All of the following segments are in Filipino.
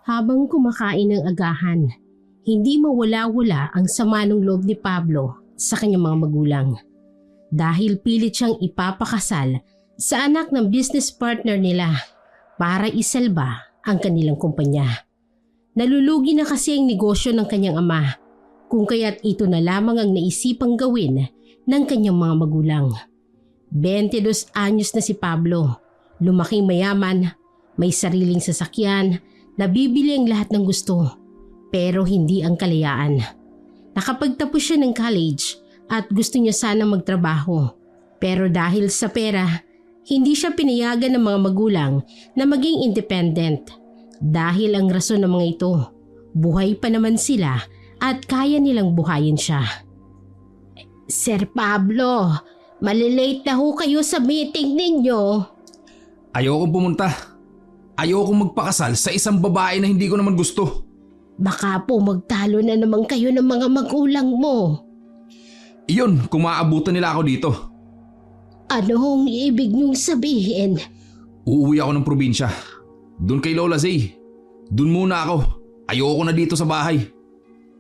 Habang kumakain ng agahan, hindi mawala-wala ang sama ng loob ni Pablo sa kanyang mga magulang. Dahil pilit siyang ipapakasal sa anak ng business partner nila para isalba ang kanilang kumpanya. Nalulugi na kasi ang negosyo ng kanyang ama, kung kaya't ito na lamang ang naisipang gawin ng kanyang mga magulang. 22 anyos na si Pablo, lumaking mayaman, may sariling sasakyan, nabibili ang lahat ng gusto, pero hindi ang kalayaan. Nakapagtapos siya ng college at gusto niya sana magtrabaho, pero dahil sa pera, hindi siya pinayagan ng mga magulang na maging independent. Dahil ang rason ng mga ito, buhay pa naman sila at kaya nilang buhayin siya. Sir Pablo, malilate na ho kayo sa meeting ninyo. Ayokong pumunta. Ayokong magpakasal sa isang babae na hindi ko naman gusto. Baka po magtalo na naman kayo ng mga magulang mo. Iyon, kung maaabutan nila ako dito. Anong ibig niyong sabihin? Uuwi ako ng probinsya. Doon kay Lola Zay. Doon muna ako. Ayoko na dito sa bahay.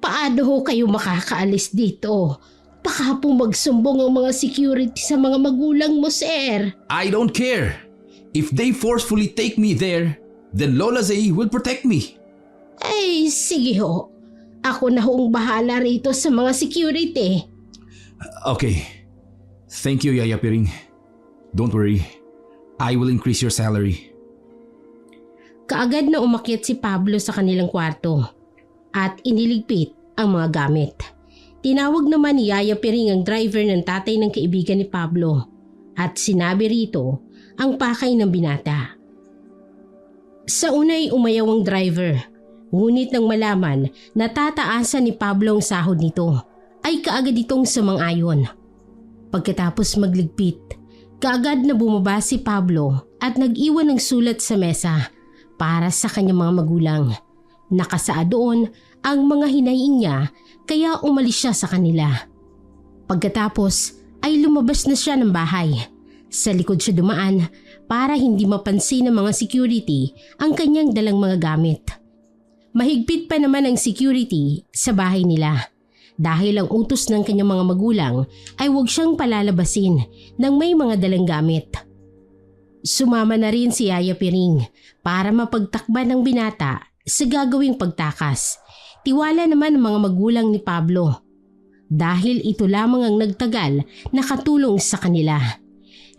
Paano ho kayo makakaalis dito? Baka po magsumbong ang mga security sa mga magulang mo, sir. I don't care. If they forcefully take me there, then Lola Zay will protect me. Ay, sige ho. Ako na hoong bahala rito sa mga security. Okay. Thank you, Yaya Piring. Don't worry. I will increase your salary. Kaagad na umakyat si Pablo sa kanilang kwarto at iniligpit ang mga gamit. Tinawag naman ni Yaya Piring ang driver ng tatay ng kaibigan ni Pablo at sinabi rito ang pakay ng binata. Sa unay umayaw ang driver, ngunit nang malaman na tataasan ni Pablo ang sahod nito, ay kaagad itong sumang-ayon. Pagkatapos magligpit, kaagad na bumaba si Pablo at nag-iwan ng sulat sa mesa para sa kanyang mga magulang. Nakasaad doon ang mga hinaing niya kaya umalis siya sa kanila. Pagkatapos ay lumabas na siya ng bahay. Sa likod siya dumaan para hindi mapansin ng mga security ang kanyang dalang mga gamit. Mahigpit pa naman ang security sa bahay nila dahil ang utos ng kanyang mga magulang ay huwag siyang palalabasin ng may mga dalang gamit. Sumama na rin si Yaya Piring para mapagtakban ng binata sa gagawing pagtakas. Tiwala naman ng mga magulang ni Pablo dahil ito lamang ang nagtagal na katulong sa kanila.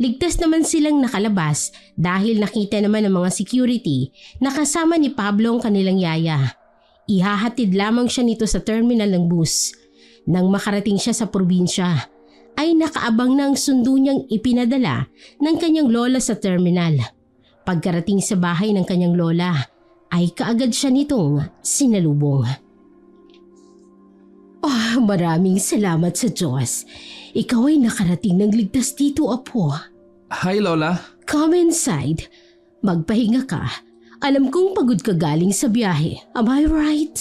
Ligtas naman silang nakalabas dahil nakita naman ng mga security na kasama ni Pablo ang kanilang yaya. Ihahatid lamang siya nito sa terminal ng bus. Nang makarating siya sa probinsya, ay nakaabang na ang sundo niyang ipinadala ng kanyang lola sa terminal. Pagkarating sa bahay ng kanyang lola, ay kaagad siya nitong sinalubong. Maraming salamat sa Diyos. Ikaw ay nakarating ng ligtas dito, apo. Hi, Lola. Come inside. Magpahinga ka. Alam kong pagod ka galing sa biyahe. Am I right?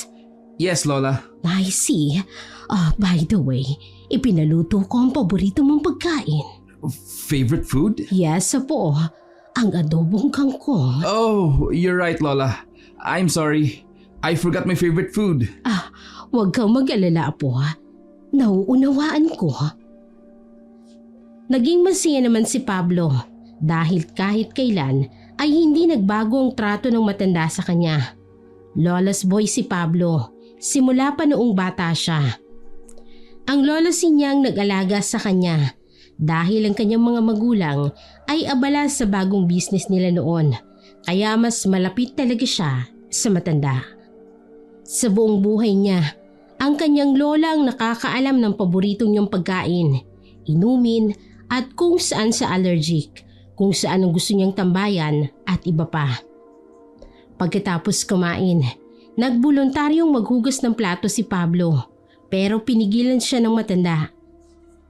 Yes, Lola. I see. By the way, ipinaluto ko ang paborito mong pagkain. Favorite food? Yes, apo. Ang adobong kangkong. Oh, you're right, Lola. I'm sorry. I forgot my favorite food. Huwag kang mag-alala, apo. Nauunawaan ko. Naging masaya naman si Pablo dahil kahit kailan ay hindi nagbago ang trato ng matanda sa kanya. Lola's boy si Pablo, simula pa noong bata siya. Ang lola niyang nag-alaga sa kanya dahil ang kanyang mga magulang ay abala sa bagong business nila noon, kaya mas malapit talaga siya sa matanda. Sa buong buhay niya, ang kanyang lola ang nakakaalam ng paboritong niyang pagkain, inumin at kung saan sa allergic, kung saan ang gusto niyang tambayan at iba pa. Pagkatapos kumain, nagboluntaryong maghugas ng plato si Pablo pero pinigilan siya ng matanda.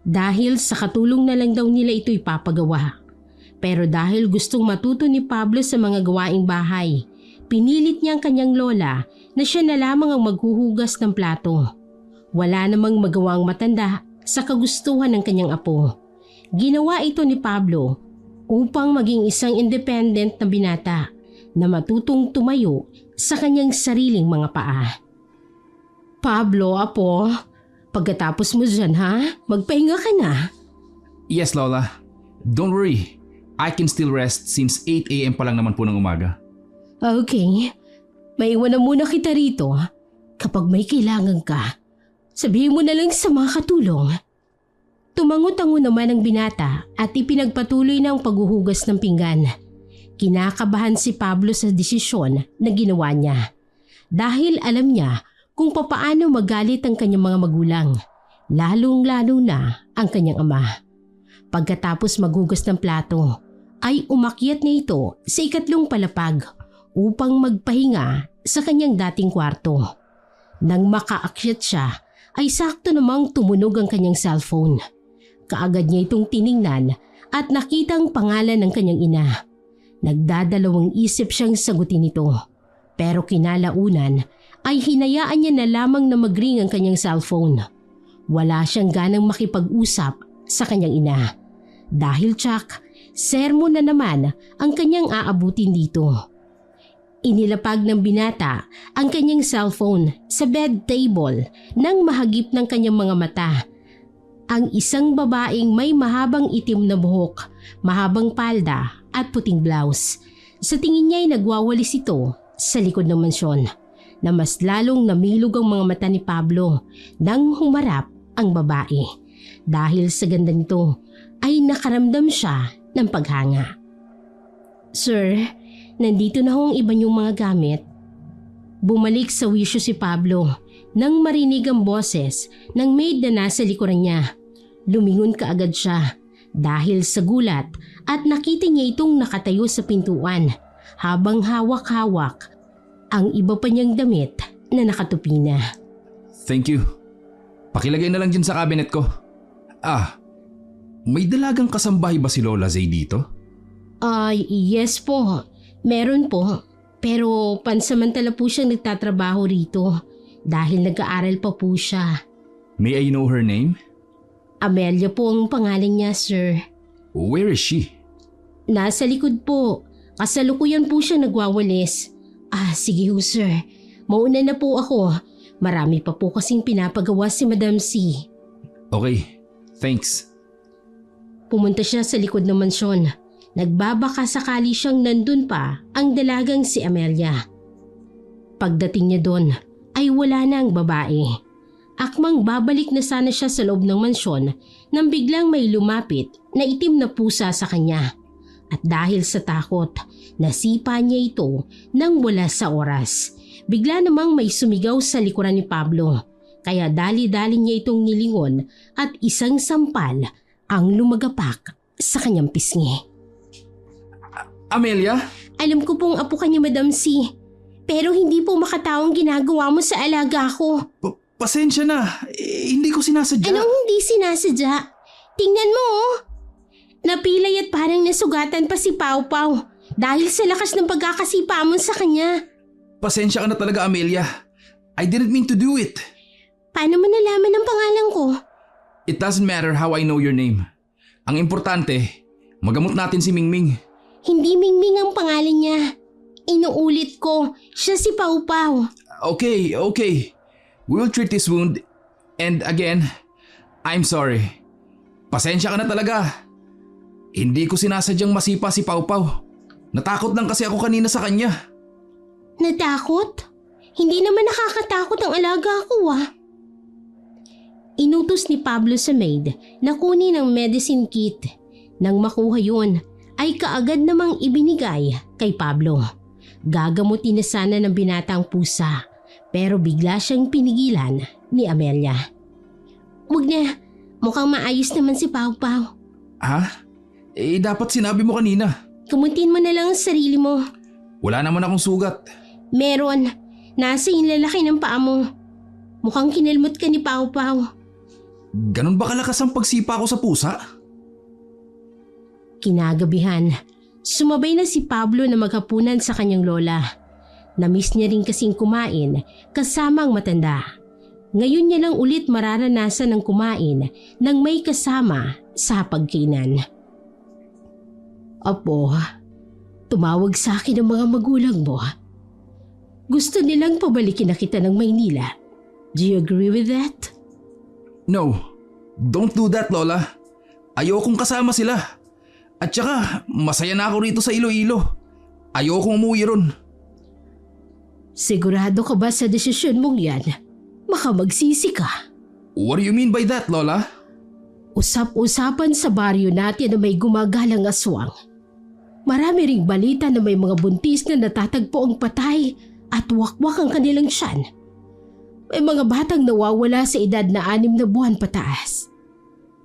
Dahil sa katulong na lang daw nila ito ipapagawa. Pero dahil gustong matuto ni Pablo sa mga gawaing bahay, pinilit niya ang kanyang lola na siya na lamang ang maghuhugas ng plato. Wala namang magawang matanda sa kagustuhan ng kanyang apo. Ginawa ito ni Pablo upang maging isang independent na binata na matutong tumayo sa kanyang sariling mga paa. Pablo, apo, pagkatapos mo dyan ha, magpahinga ka na. Yes, Lola. Don't worry. I can still rest since 8 a.m. pa lang naman po ng umaga. Okay, maiwan na muna kita rito. Kapag may kailangan ka, sabihin mo na lang sa mga katulong. Tumango-tango naman ang binata at ipinagpatuloy na ang paghuhugas ng pinggan. Kinakabahan si Pablo sa desisyon na ginawa niya. Dahil alam niya kung papaano magalit ang kanyang mga magulang, lalong-lalo na ang kanyang ama. Pagkatapos maghugas ng plato, ay umakyat niya ito sa ikatlong palapag upang magpahinga sa kanyang dating kwarto. Nang makaakyat siya, ay sakto namang tumunog ang kanyang cellphone. Kaagad niya itong tiningnan at nakitang pangalan ng kanyang ina. Nagdadalawang isip siyang sagutin ito. Pero kinalaunan ay hinayaan niya na lamang na mag-ring ang kanyang cellphone. Wala siyang ganang makipag-usap sa kanyang ina. Dahil tsak, sermon na naman ang kanyang aabutin dito. Inilapag ng binata ang kanyang cellphone sa bed table nang mahagip ng kanyang mga mata. Ang isang babaeng may mahabang itim na buhok, mahabang palda at puting blouse. Sa tingin niya ay nagwawalis ito sa likod ng mansyon na mas lalong namilog ang mga mata ni Pablo nang humarap ang babae. Dahil sa ganda nito ay nakaramdam siya ng paghanga. Sir, nandito na ho ang iba niyong mga gamit. Bumalik sa wisyo si Pablo nang marinig ang boses ng maid na nasa likuran niya. Lumingon kaagad siya dahil sa gulat at nakita niya itong nakatayo sa pintuan habang hawak-hawak ang iba pa niyang damit na nakatupi na. Thank you. Pakilagay na lang dyan sa cabinet ko. May dalagang kasambahay ba si Lola Zay dito? Yes po. Meron po. Pero pansamantala po siyang nagtatrabaho rito dahil nag-aaral pa po siya. May I know her name? Amelia po ang pangalan niya, sir. Where is she? Nasa likod po. Kasalukuyan po siya nagwawalis. Sige ho, sir. Mauna na po ako. Marami pa po kasing pinapagawa si Madam C. Okay, thanks. Pumunta siya sa likod ng mansyon. Nagbabaka sakali siyang nandun pa ang dalagang si Amelia. Pagdating niya doon ay wala na ang babae. Akmang babalik na sana siya sa loob ng mansyon nang biglang may lumapit na itim na pusa sa kanya. At dahil sa takot, nasipa niya ito nang wala sa oras. Bigla namang may sumigaw sa likuran ni Pablo. Kaya dali-dali niya itong nilingon at isang sampal ang lumagapak sa kanyang pisngi. Amelia? Alam ko pong apo ka ni Madam C. Pero hindi po makataong ginagawa mo sa alaga ko. Pasensya na. Hindi ko sinasadya. Anong hindi sinasadya? Tingnan mo oh. Napilay at parang nasugatan pa si Pau Pau dahil sa lakas ng pagkakasipa mo sa kanya. Pasensya ka na talaga, Amelia. I didn't mean to do it. Paano mo nalaman ang pangalan ko? It doesn't matter how I know your name. Ang importante, magamot natin si Mingming. Hindi Mingming ang pangalan niya. Inuulit ko, siya si Pau Pau. Okay. We will treat this wound. And again, I'm sorry. Pasensya ka na talaga. Hindi ko sinasadyang masipa si Pau Pau. Natakot lang kasi ako kanina sa kanya. Natakot? Hindi naman nakakatakot ang alaga ko Inutos ni Pablo sa maid na kunin ang medicine kit. Nang makuha yun, ay kaagad namang ibinigay kay Pablo. Gagamutin na sana ng binatang pusa, pero bigla siyang pinigilan ni Amelia. Wag na, mukhang maayos naman si Pau Pau. Dapat sinabi mo kanina. Kamutin mo na lang ang sarili mo. Wala naman akong sugat. Meron, nasa inlalaki ng paa mo. Mukhang kinalmot ka ni Pau Pau. Ganun ba kalakas ang pagsipa ko sa pusa? Kinagabihan, sumabay na si Pablo na maghapunan sa kanyang lola. Namiss niya rin kasing kumain kasama ang matanda. Ngayon niya lang ulit mararanasan ng kumain ng may kasama sa pagkainan. Apo, tumawag sa akin ang mga magulang mo. Gusto nilang pabalikin na kita ng Maynila. Do you agree with that? No, don't do that, Lola. Ayokong kasama sila. At saka, masaya na ako rito sa Iloilo. Ayokong umuwi ron. Sigurado ka ba sa desisyon mong yan? Baka magsisi ka. What do you mean by that, Lola? Usap-usapan sa baryo natin na may gumagalang aswang. Marami ring balita na may mga buntis na natatagpo ang patay at wakwak ang kanilang tiyan. May mga batang nawawala sa edad na 6 na buwan pataas.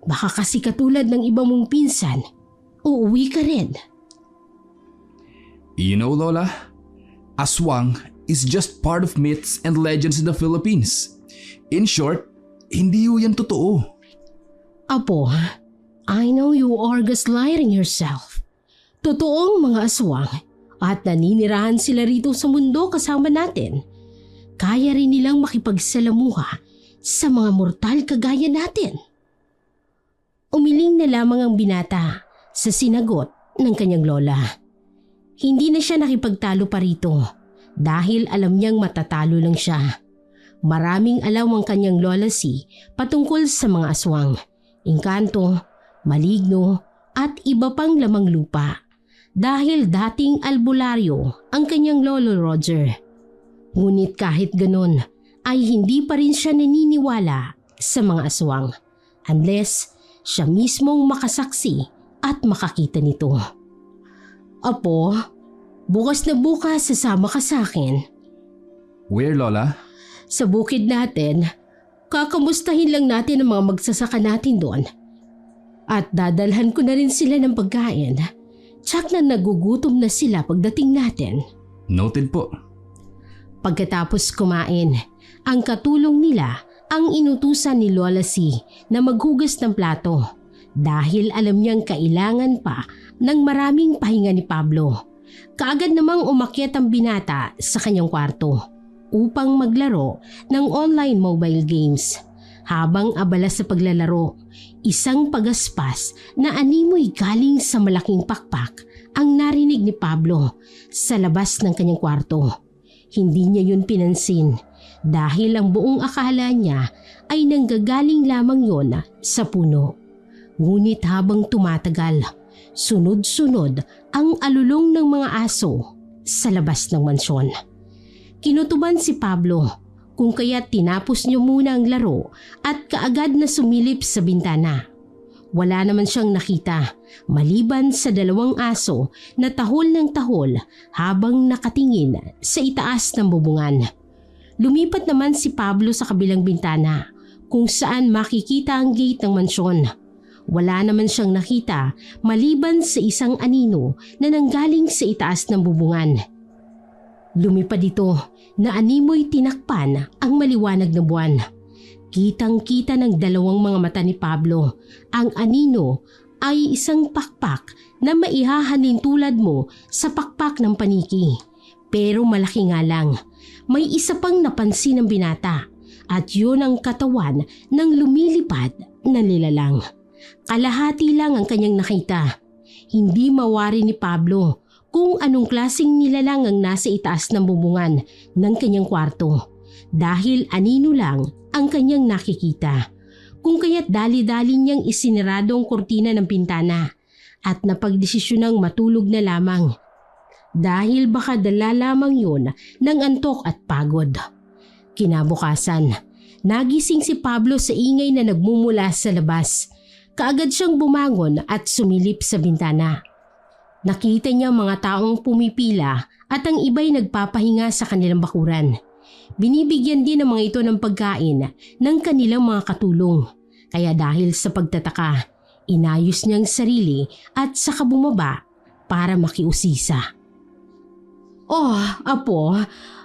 Baka kasi katulad ng iba mong pinsan, uuwi ka rin. You know, Lola, aswang is just part of myths and legends in the Philippines. In short, hindi yan totoo. Apo, I know you are gaslighting yourself. Totoong mga aswang at naninirahan sila rito sa mundo kasama natin. Kaya rin nilang makipagsalamuha sa mga mortal kagaya natin. Umiling na lamang ang binata sa sinagot ng kanyang lola. Hindi na siya nakipagtalo pa rito dahil alam niyang matatalo lang siya. Maraming alam ang kanyang lola patungkol sa mga aswang, engkanto, maligno at iba pang lamang lupa dahil dating albularyo ang kanyang lolo Roger. Ngunit kahit ganun ay hindi pa rin siya naniniwala sa mga aswang unless siya mismong makasaksi at makakita nito. Apo, bukas na bukas sasama ka sa akin. Where, Lola? Sa bukid natin, kakamustahin lang natin ang mga magsasaka natin doon. At dadalhan ko na rin sila ng pagkain. Tsak na nagugutom na sila pagdating natin. Noted po. Pagkatapos kumain, ang katulong nila ang inutusan ni Lola na maghugas ng plato dahil alam niyang kailangan pa ng maraming pahinga ni Pablo. Kaagad namang umakyat ang binata sa kanyang kwarto upang maglaro ng online mobile games. Habang abala sa paglalaro, isang pagaspas na animoy galing sa malaking pakpak ang narinig ni Pablo sa labas ng kanyang kwarto. Hindi niya yun pinansin dahil ang buong akala niya ay nanggagaling lamang yon sa puno. Ngunit habang tumatagal, sunod-sunod ang alulong ng mga aso sa labas ng mansyon. Kinutuban si Pablo kung kaya't tinapos niyo muna ang laro at kaagad na sumilip sa bintana. Wala naman siyang nakita maliban sa 2 aso na tahol ng tahol habang nakatingin sa itaas ng bubungan. Lumipat naman si Pablo sa kabilang bintana kung saan makikita ang gate ng mansyon. Wala naman siyang nakita maliban sa isang anino na nanggaling sa itaas ng bubungan. Lumipad ito na animoy tinakpan ang maliwanag na buwan. Kitang-kita ng 2 mga mata ni Pablo. Ang anino ay isang pakpak na maihahalin tulad mo sa pakpak ng paniki. Pero malaki nga lang. May isa pang napansin ng binata at yun ang katawan ng lumilipad na nilalang. Kalahati lang ang kanyang nakita. Hindi mawari ni Pablo kung anong klaseng nilalang ang nasa itaas ng bubungan ng kanyang kwarto dahil anino lang ang kanyang nakikita. Kung kaya't dali-dali niyang isinarado ang kurtina ng pintana at napagdesisyonang matulog na lamang dahil baka dala lamang yun ng antok at pagod. Kinabukasan, nagising si Pablo sa ingay na nagmumula sa labas. Kaagad siyang bumangon at sumilip sa bintana. Nakita niya mga taong pumipila at ang iba'y nagpapahinga sa kanilang bakuran. Binibigyan din ng mga ito ng pagkain ng kanilang mga katulong. Kaya dahil sa pagtataka, inayos niyang sarili at saka bumaba para makiusisa. Oh, Apo,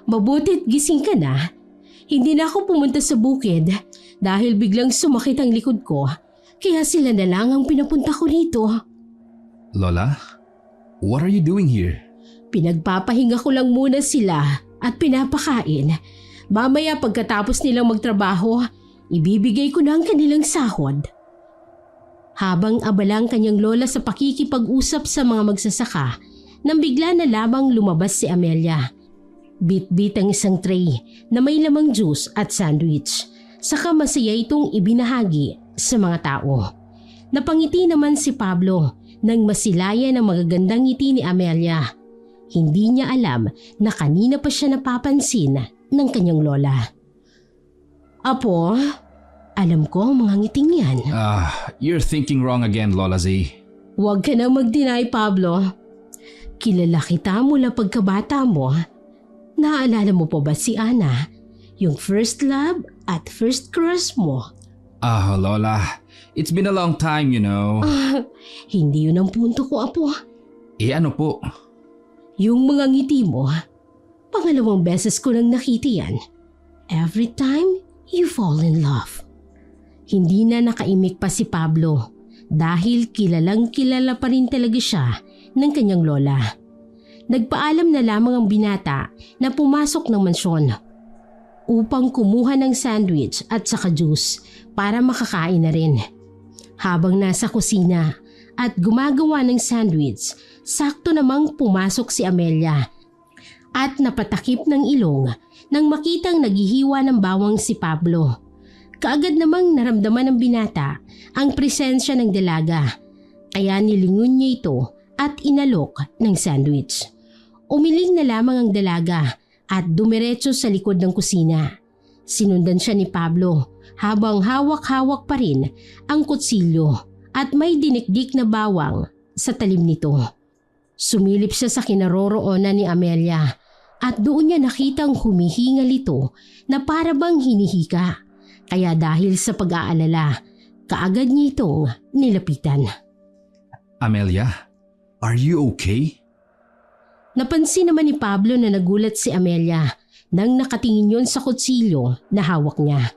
mabuti't gising ka na. Hindi na ako pumunta sa bukid dahil biglang sumakit ang likod ko. Kaya sila na lang ang pinapunta ko rito. Lola, what are you doing here? Pinagpapahinga ko lang muna sila at pinapakain. Mamaya pagkatapos nilang magtrabaho, ibibigay ko na ang kanilang sahod. Habang abalang kanyang lola sa pakikipag-usap sa mga magsasaka, nang bigla na lamang lumabas si Amelia. Bit-bit ang isang tray na may lamang juice at sandwich. Saka masaya itong ibinahagi sa mga tao. Napangiti naman si Pablo nang masilayan ang magagandang ngiti ni Amelia. Hindi niya alam na kanina pa siya napapansin ng kanyang lola. Apo, alam ko ang mga ngiting yan. You're thinking wrong again, Lola Z. Huwag ka na mag-deny, Pablo. Kilala kita mula pagkabata mo. Naaalala mo pa ba si Ana? Yung first love at first crush mo? Lola, it's been a long time, you know. Hindi yun ang punto ko, Apo. Ano po? Yung mga ngiti mo, pangalawang beses ko nang nakita yan. Every time you fall in love. Hindi na nakaimik pa si Pablo dahil kilalang kilala pa rin talaga siya ng kanyang lola. Nagpaalam na lamang ang binata na pumasok ng mansyon upang kumuha ng sandwich at saka juice para makakain na rin. Habang nasa kusina at gumagawa ng sandwich, sakto namang pumasok si Amelia at napatakip ng ilong nang makitang naghihiwa ng bawang si Pablo. Kaagad namang naramdaman ng binata ang presensya ng dalaga, kaya nilingon niya ito at inalok ng sandwich. Umiling na lamang ang dalaga at dumiretso sa likod ng kusina. Sinundan siya ni Pablo habang hawak-hawak pa rin ang kutsilyo at may dinikdik na bawang sa talim nito. Sumilip siya sa kinaroroonan ni Amelia at doon niya nakitang humihingal ito na para bang hinihika. Kaya dahil sa pag-aalala, kaagad niya itong nilapitan. Amelia, are you okay? Napansin naman ni Pablo na nagulat si Amelia nang nakatingin yon sa kutsilyo na hawak niya.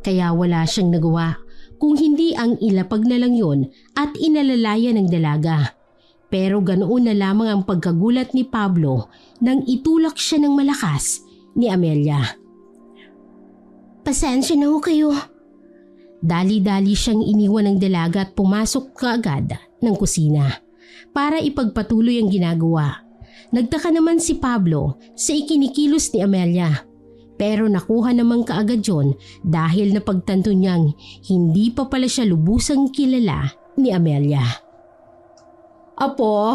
Kaya wala siyang nagawa kung hindi ang ilapag na lang yon at inalalaya ng dalaga. Pero ganoon na lamang ang pagkagulat ni Pablo nang itulak siya ng malakas ni Amelia. Pasensya na ho kayo. Dali-dali siyang iniwan ng dalaga at pumasok kaagad ng kusina para ipagpatuloy ang ginagawa. Nagtaka naman si Pablo sa ikinikilos ni Amelia. Pero nakuha naman kaagad yon dahil napagtanto niyang hindi pa pala siya lubusang kilala ni Amelia. Apo,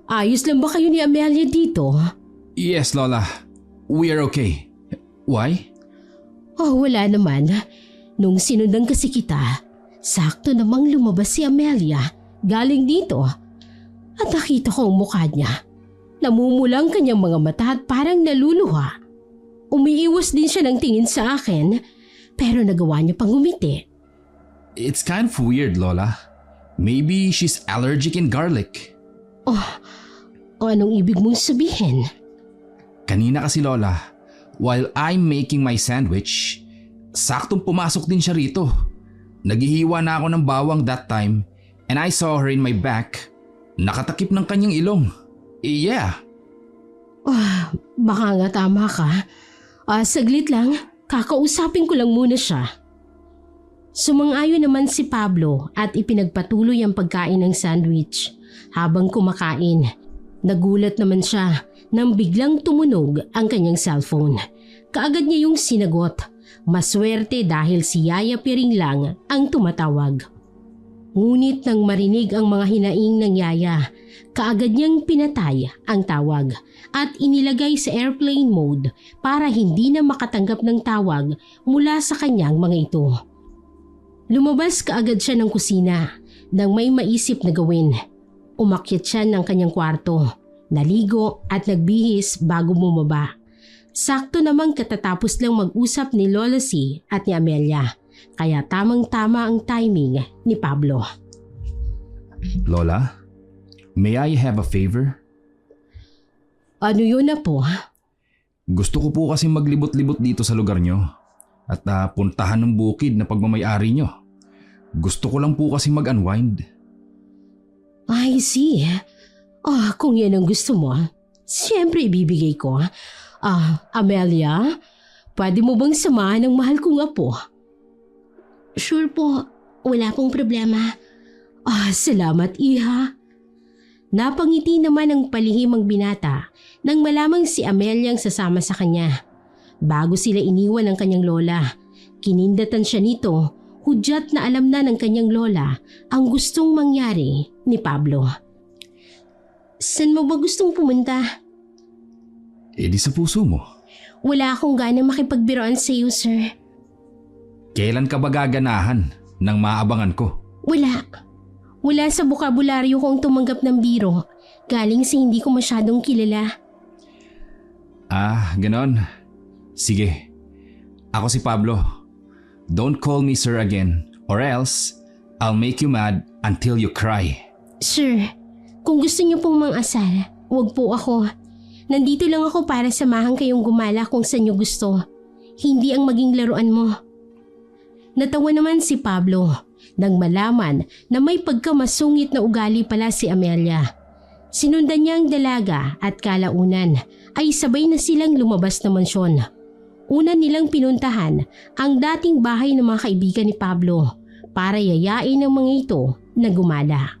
ayos lang ba kayo ni Amelia dito? Yes, Lola. We are okay. Why? Wala naman. Nung sinundan kasi kita, sakto namang lumabas si Amelia galing dito. At nakita ko ang mukha niya. Namumulang kanyang mga mata at parang naluluha. Umiiwas din siya ng tingin sa akin, pero nagawa niya pang umiti. It's kind of weird, Lola. Maybe she's allergic in garlic. Anong ibig mong sabihin? Kanina kasi, Lola, while I'm making my sandwich, saktong pumasok din siya rito. Naghihiwa na ako ng bawang that time and I saw her in my back. Nakatakip ng kanyang ilong. Yeah. Baka nga tama ka. Saglit lang, kakausapin ko lang muna siya. Sumang-ayon naman si Pablo at ipinagpatuloy ang pagkain ng sandwich. Habang kumakain, nagulat naman siya nang biglang tumunog ang kanyang cellphone. Kaagad niya yung sinagot. Maswerte dahil si Yaya Piring lang ang tumatawag. Ngunit nang marinig ang mga hinaing ng Yaya, kaagad niyang pinatay ang tawag at inilagay sa airplane mode para hindi na makatanggap ng tawag mula sa kanyang mga ito. Lumabas kaagad siya ng kusina nang may maisip na gawin. Umakyat siya ng kanyang kwarto, naligo at nagbihis bago bumaba. Sakto namang katatapos lang mag-usap ni Lola C at ni Amelia, kaya tamang-tama ang timing ni Pablo. Lola, may I have a favor? Ano yun na po? Gusto ko po kasi maglibot-libot dito sa lugar nyo at puntahan ng bukid na pagmamayari nyo. Gusto ko lang po kasi mag-unwind. I see. Kung yan ang gusto mo, siyempre ibibigay ko. Amelia, pwede mo bang samahan ng mahal kong apo? Sure po, wala pong problema. Salamat iha. Napangiti naman ang palihimang binata nang malamang si Amelia ang sasama sa kanya. Bago sila iniwan ng kanyang lola, kinindatan siya nito, hudyat na alam na ng kanyang lola ang gustong mangyari ni Pablo. Saan mo ba gustong pumunta? Eh di sa puso mo. Wala akong gana makipagbiroan sa iyo, sir. Kailan ka ba gaganahan ng maabangan ko? Wala. Wala sa bokabularyo kong tumanggap ng biro. Galing sa hindi ko masyadong kilala. Ah, ganon. Sige. Ako si Pablo. Don't call me sir again or else I'll make you mad until you cry. Sir, kung gusto niyo pong mang-asal, wag po ako. Nandito lang ako para samahan kayong gumala kung saan niyo gusto. Hindi ang maging laruan mo. Natawa naman si Pablo nang malaman na may pagkamasungit na ugali pala si Amelia. Sinundan niya ang dalaga at kalaunan ay sabay na silang lumabas ng mansyon. Una nilang pinuntahan ang dating bahay ng mga kaibigan ni Pablo para yayain ang mga ito na gumala.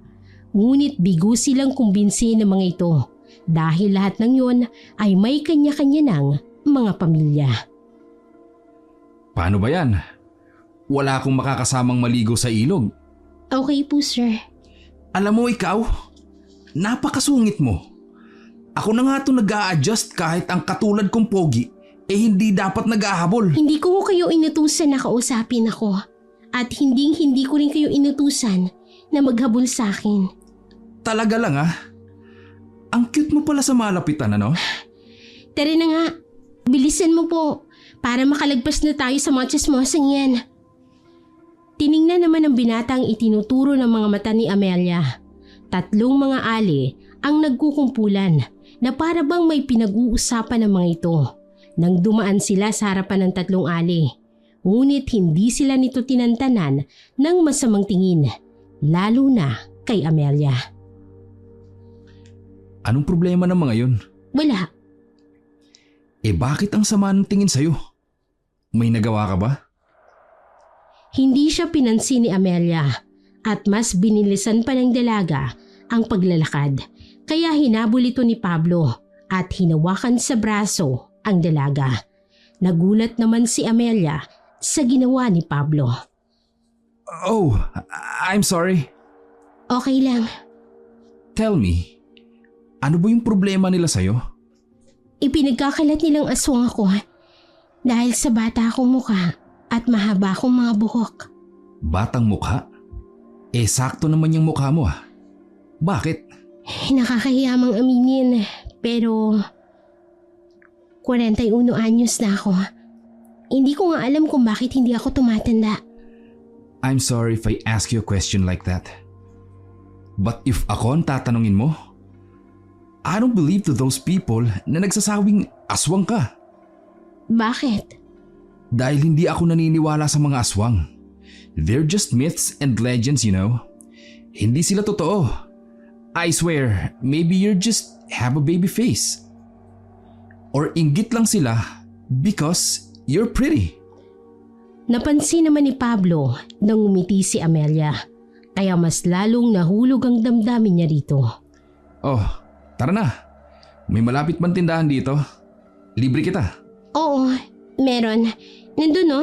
Ngunit bigo silang kumbinsi ng mga ito dahil lahat ng yon ay may kanya-kanya ng mga pamilya. Paano ba yan? Wala akong makakasamang maligo sa ilog. Okay po, sir. Alam mo ikaw, napakasungit mo. Ako na nga ito nag-a-adjust kahit ang katulad kong pogi hindi dapat nag-ahabol. Hindi ko kayo inutusan na kausapin ako at hindi ko rin kayo inutusan na maghabol sa akin. Talaga lang ah. Ang cute mo pala sa malapitan, ano? Tara na nga, bilisan mo po para makalagpas na tayo sa mga tsismosang yan. Tiningnan naman ng binatang itinuturo ng mga mata ni Amelia. 3 mga ali ang nagkukumpulan na para bang may pinag-uusapan ng mga ito. Nang dumaan sila sa harapan ng 3 ali. Ngunit hindi sila nito tinantanan ng masamang tingin, lalo na kay Amelia. Anong problema ng mga yun? Wala. Bakit ang sama ng tingin sa'yo? May nagawa ka ba? Hindi siya pinansin ni Amelia at mas binilisan pa ng dalaga ang paglalakad. Kaya hinabol ito ni Pablo at hinawakan sa braso ang dalaga. Nagulat naman si Amelia sa ginawa ni Pablo. Oh, I'm sorry. Okay lang. Tell me, ano ba yung problema nila sa'yo? Ipinagkakalat nilang aswang ako dahil sa bata akong mukha at mahaba akong mga buhok. Batang mukha? Sakto naman yung mukha mo ah. Bakit? Nakakahiya mang aminin pero 41 anyos na ako. Hindi ko nga alam kung bakit hindi ako tumatanda. I'm sorry if I ask you a question like that. But if ako ang tatanungin mo, I don't believe to those people na nagsasawing aswang ka. Bakit? Dahil hindi ako naniniwala sa mga aswang. They're just myths and legends, you know. Hindi sila totoo. I swear, maybe you just have a baby face. Or inggit lang sila because you're pretty. Napansin naman ni Pablo nang umiti si Amelia. Kaya mas lalong nahulog ang damdamin niya rito. Oh, tara na. May malapit bang tindahan dito? Libre kita. Oo, meron. Nandun no?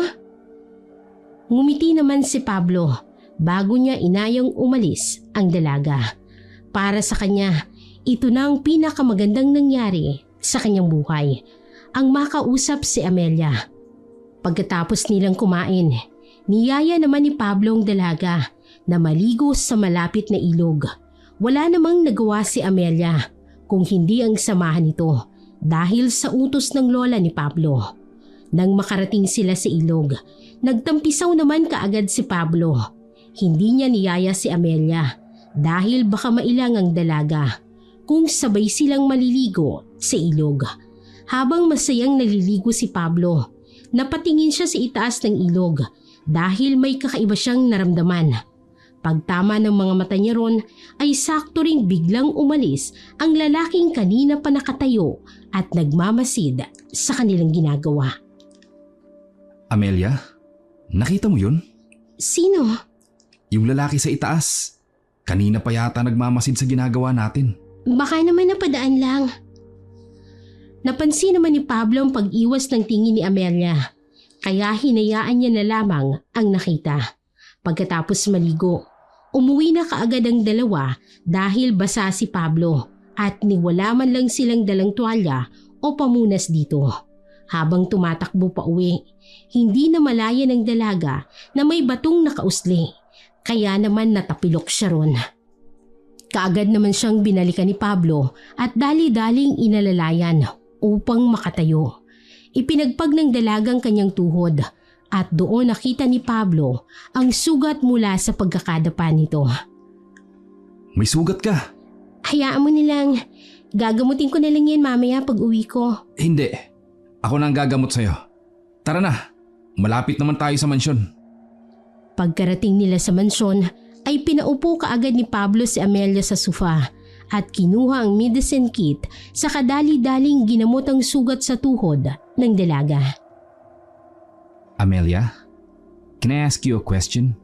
Ngumiti naman si Pablo bago niya inayang umalis ang dalaga. Para sa kanya, ito na ang pinakamagandang nangyari sa kanyang buhay. Ang makausap si Amelia. Pagkatapos nilang kumain, niyaya naman ni Pablo ang dalaga na maligo sa malapit na ilog. Wala namang nagawa si Amelia kung hindi ang samahan nito dahil sa utos ng lola ni Pablo. Nang makarating sila sa ilog, nagtampisaw naman kaagad si Pablo. Hindi niya niyaya si Amelia dahil baka mailang ang dalaga kung sabay silang maliligo sa ilog. Habang masayang naliligo si Pablo, napatingin siya sa itaas ng ilog dahil may kakaiba siyang naramdaman. Pagtama ng mga mata niya ron ay sakto ring biglang umalis ang lalaking kanina pa nakatayo at nagmamasid sa kanilang ginagawa. Amelia, nakita mo yun? Sino? Yung lalaki sa itaas. Kanina pa yata nagmamasid sa ginagawa natin. Baka naman napadaan lang. Napansin naman ni Pablo ang pag-iwas ng tingin ni Amelia. Kaya hinayaan niya na lamang ang nakita. Pagkatapos maligo, umuwi na kaagad ang dalawa dahil basa si Pablo at niwala man lang silang dalang tuwalya o pamunas dito. Habang tumatakbo pa uwi, hindi na malaya ng dalaga na may batong nakausli. Kaya naman natapilok siya ron. Kaagad naman siyang binalikan ni Pablo at dali-daling inalalayan upang makatayo. Ipinagpag ng dalagang kanyang tuhod at doon nakita ni Pablo ang sugat mula sa pagkakadapa nito. May sugat ka? Hayaan mo nilang, gagamutin ko na lang yan mamaya pag uwi ko. Hindi. Ako na ang gagamot sa'yo. Tara na, malapit naman tayo sa mansyon. Pagkarating nila sa mansyon ay pinaupo kaagad ni Pablo si Amelia sa sofa at kinuha ang medicine kit sa kadali-daling ginamot ang sugat sa tuhod ng dalaga. Amelia, can I ask you a question?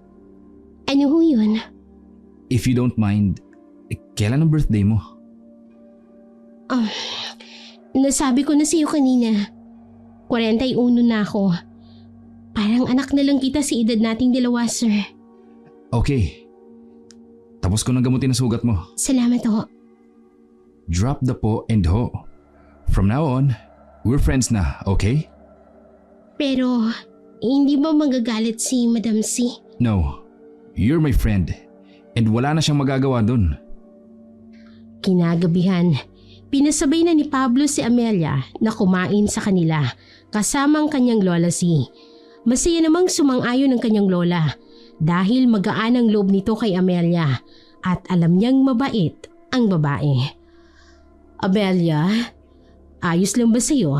Ano ho yun? If you don't mind, kailan ang birthday mo? Nasabi ko na sa iyo kanina. 41 na ako. Parang anak na lang kita sa edad nating dalawa, sir. Okay. Tapos ko nang gamutin ang sugat mo. Salamat ho. Drop the po and ho. From now on, we're friends na, okay? Pero, hindi ba magagalit si Madam C? No, you're my friend. And wala na siyang magagawa dun. Kinagabihan, pinasabay na ni Pablo si Amelia na kumain sa kanila kasamang kanyang lola si. Masaya namang sumang-ayon ng kanyang lola dahil magaan ang loob nito kay Amelia at alam niyang mabait ang babae. Amelia, ayos lang ba sa'yo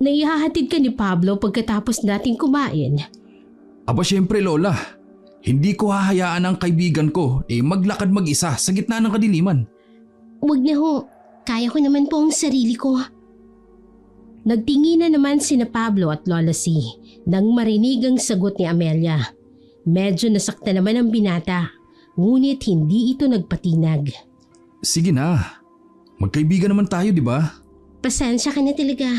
na ihahatid ka ni Pablo pagkatapos nating kumain? Aba syempre Lola, hindi ko hahayaan ang kaibigan ko maglakad mag-isa sa gitna ng kadiliman. Huwag na ho, kaya ko naman po ang sarili ko. Nagtinginan naman sina Pablo at Lola C nang marinig ang sagot ni Amelia. Medyo nasakta naman ang binata, ngunit hindi ito nagpatinag. Sige na, magkaibigan naman tayo di ba? Pasensya ka na talaga.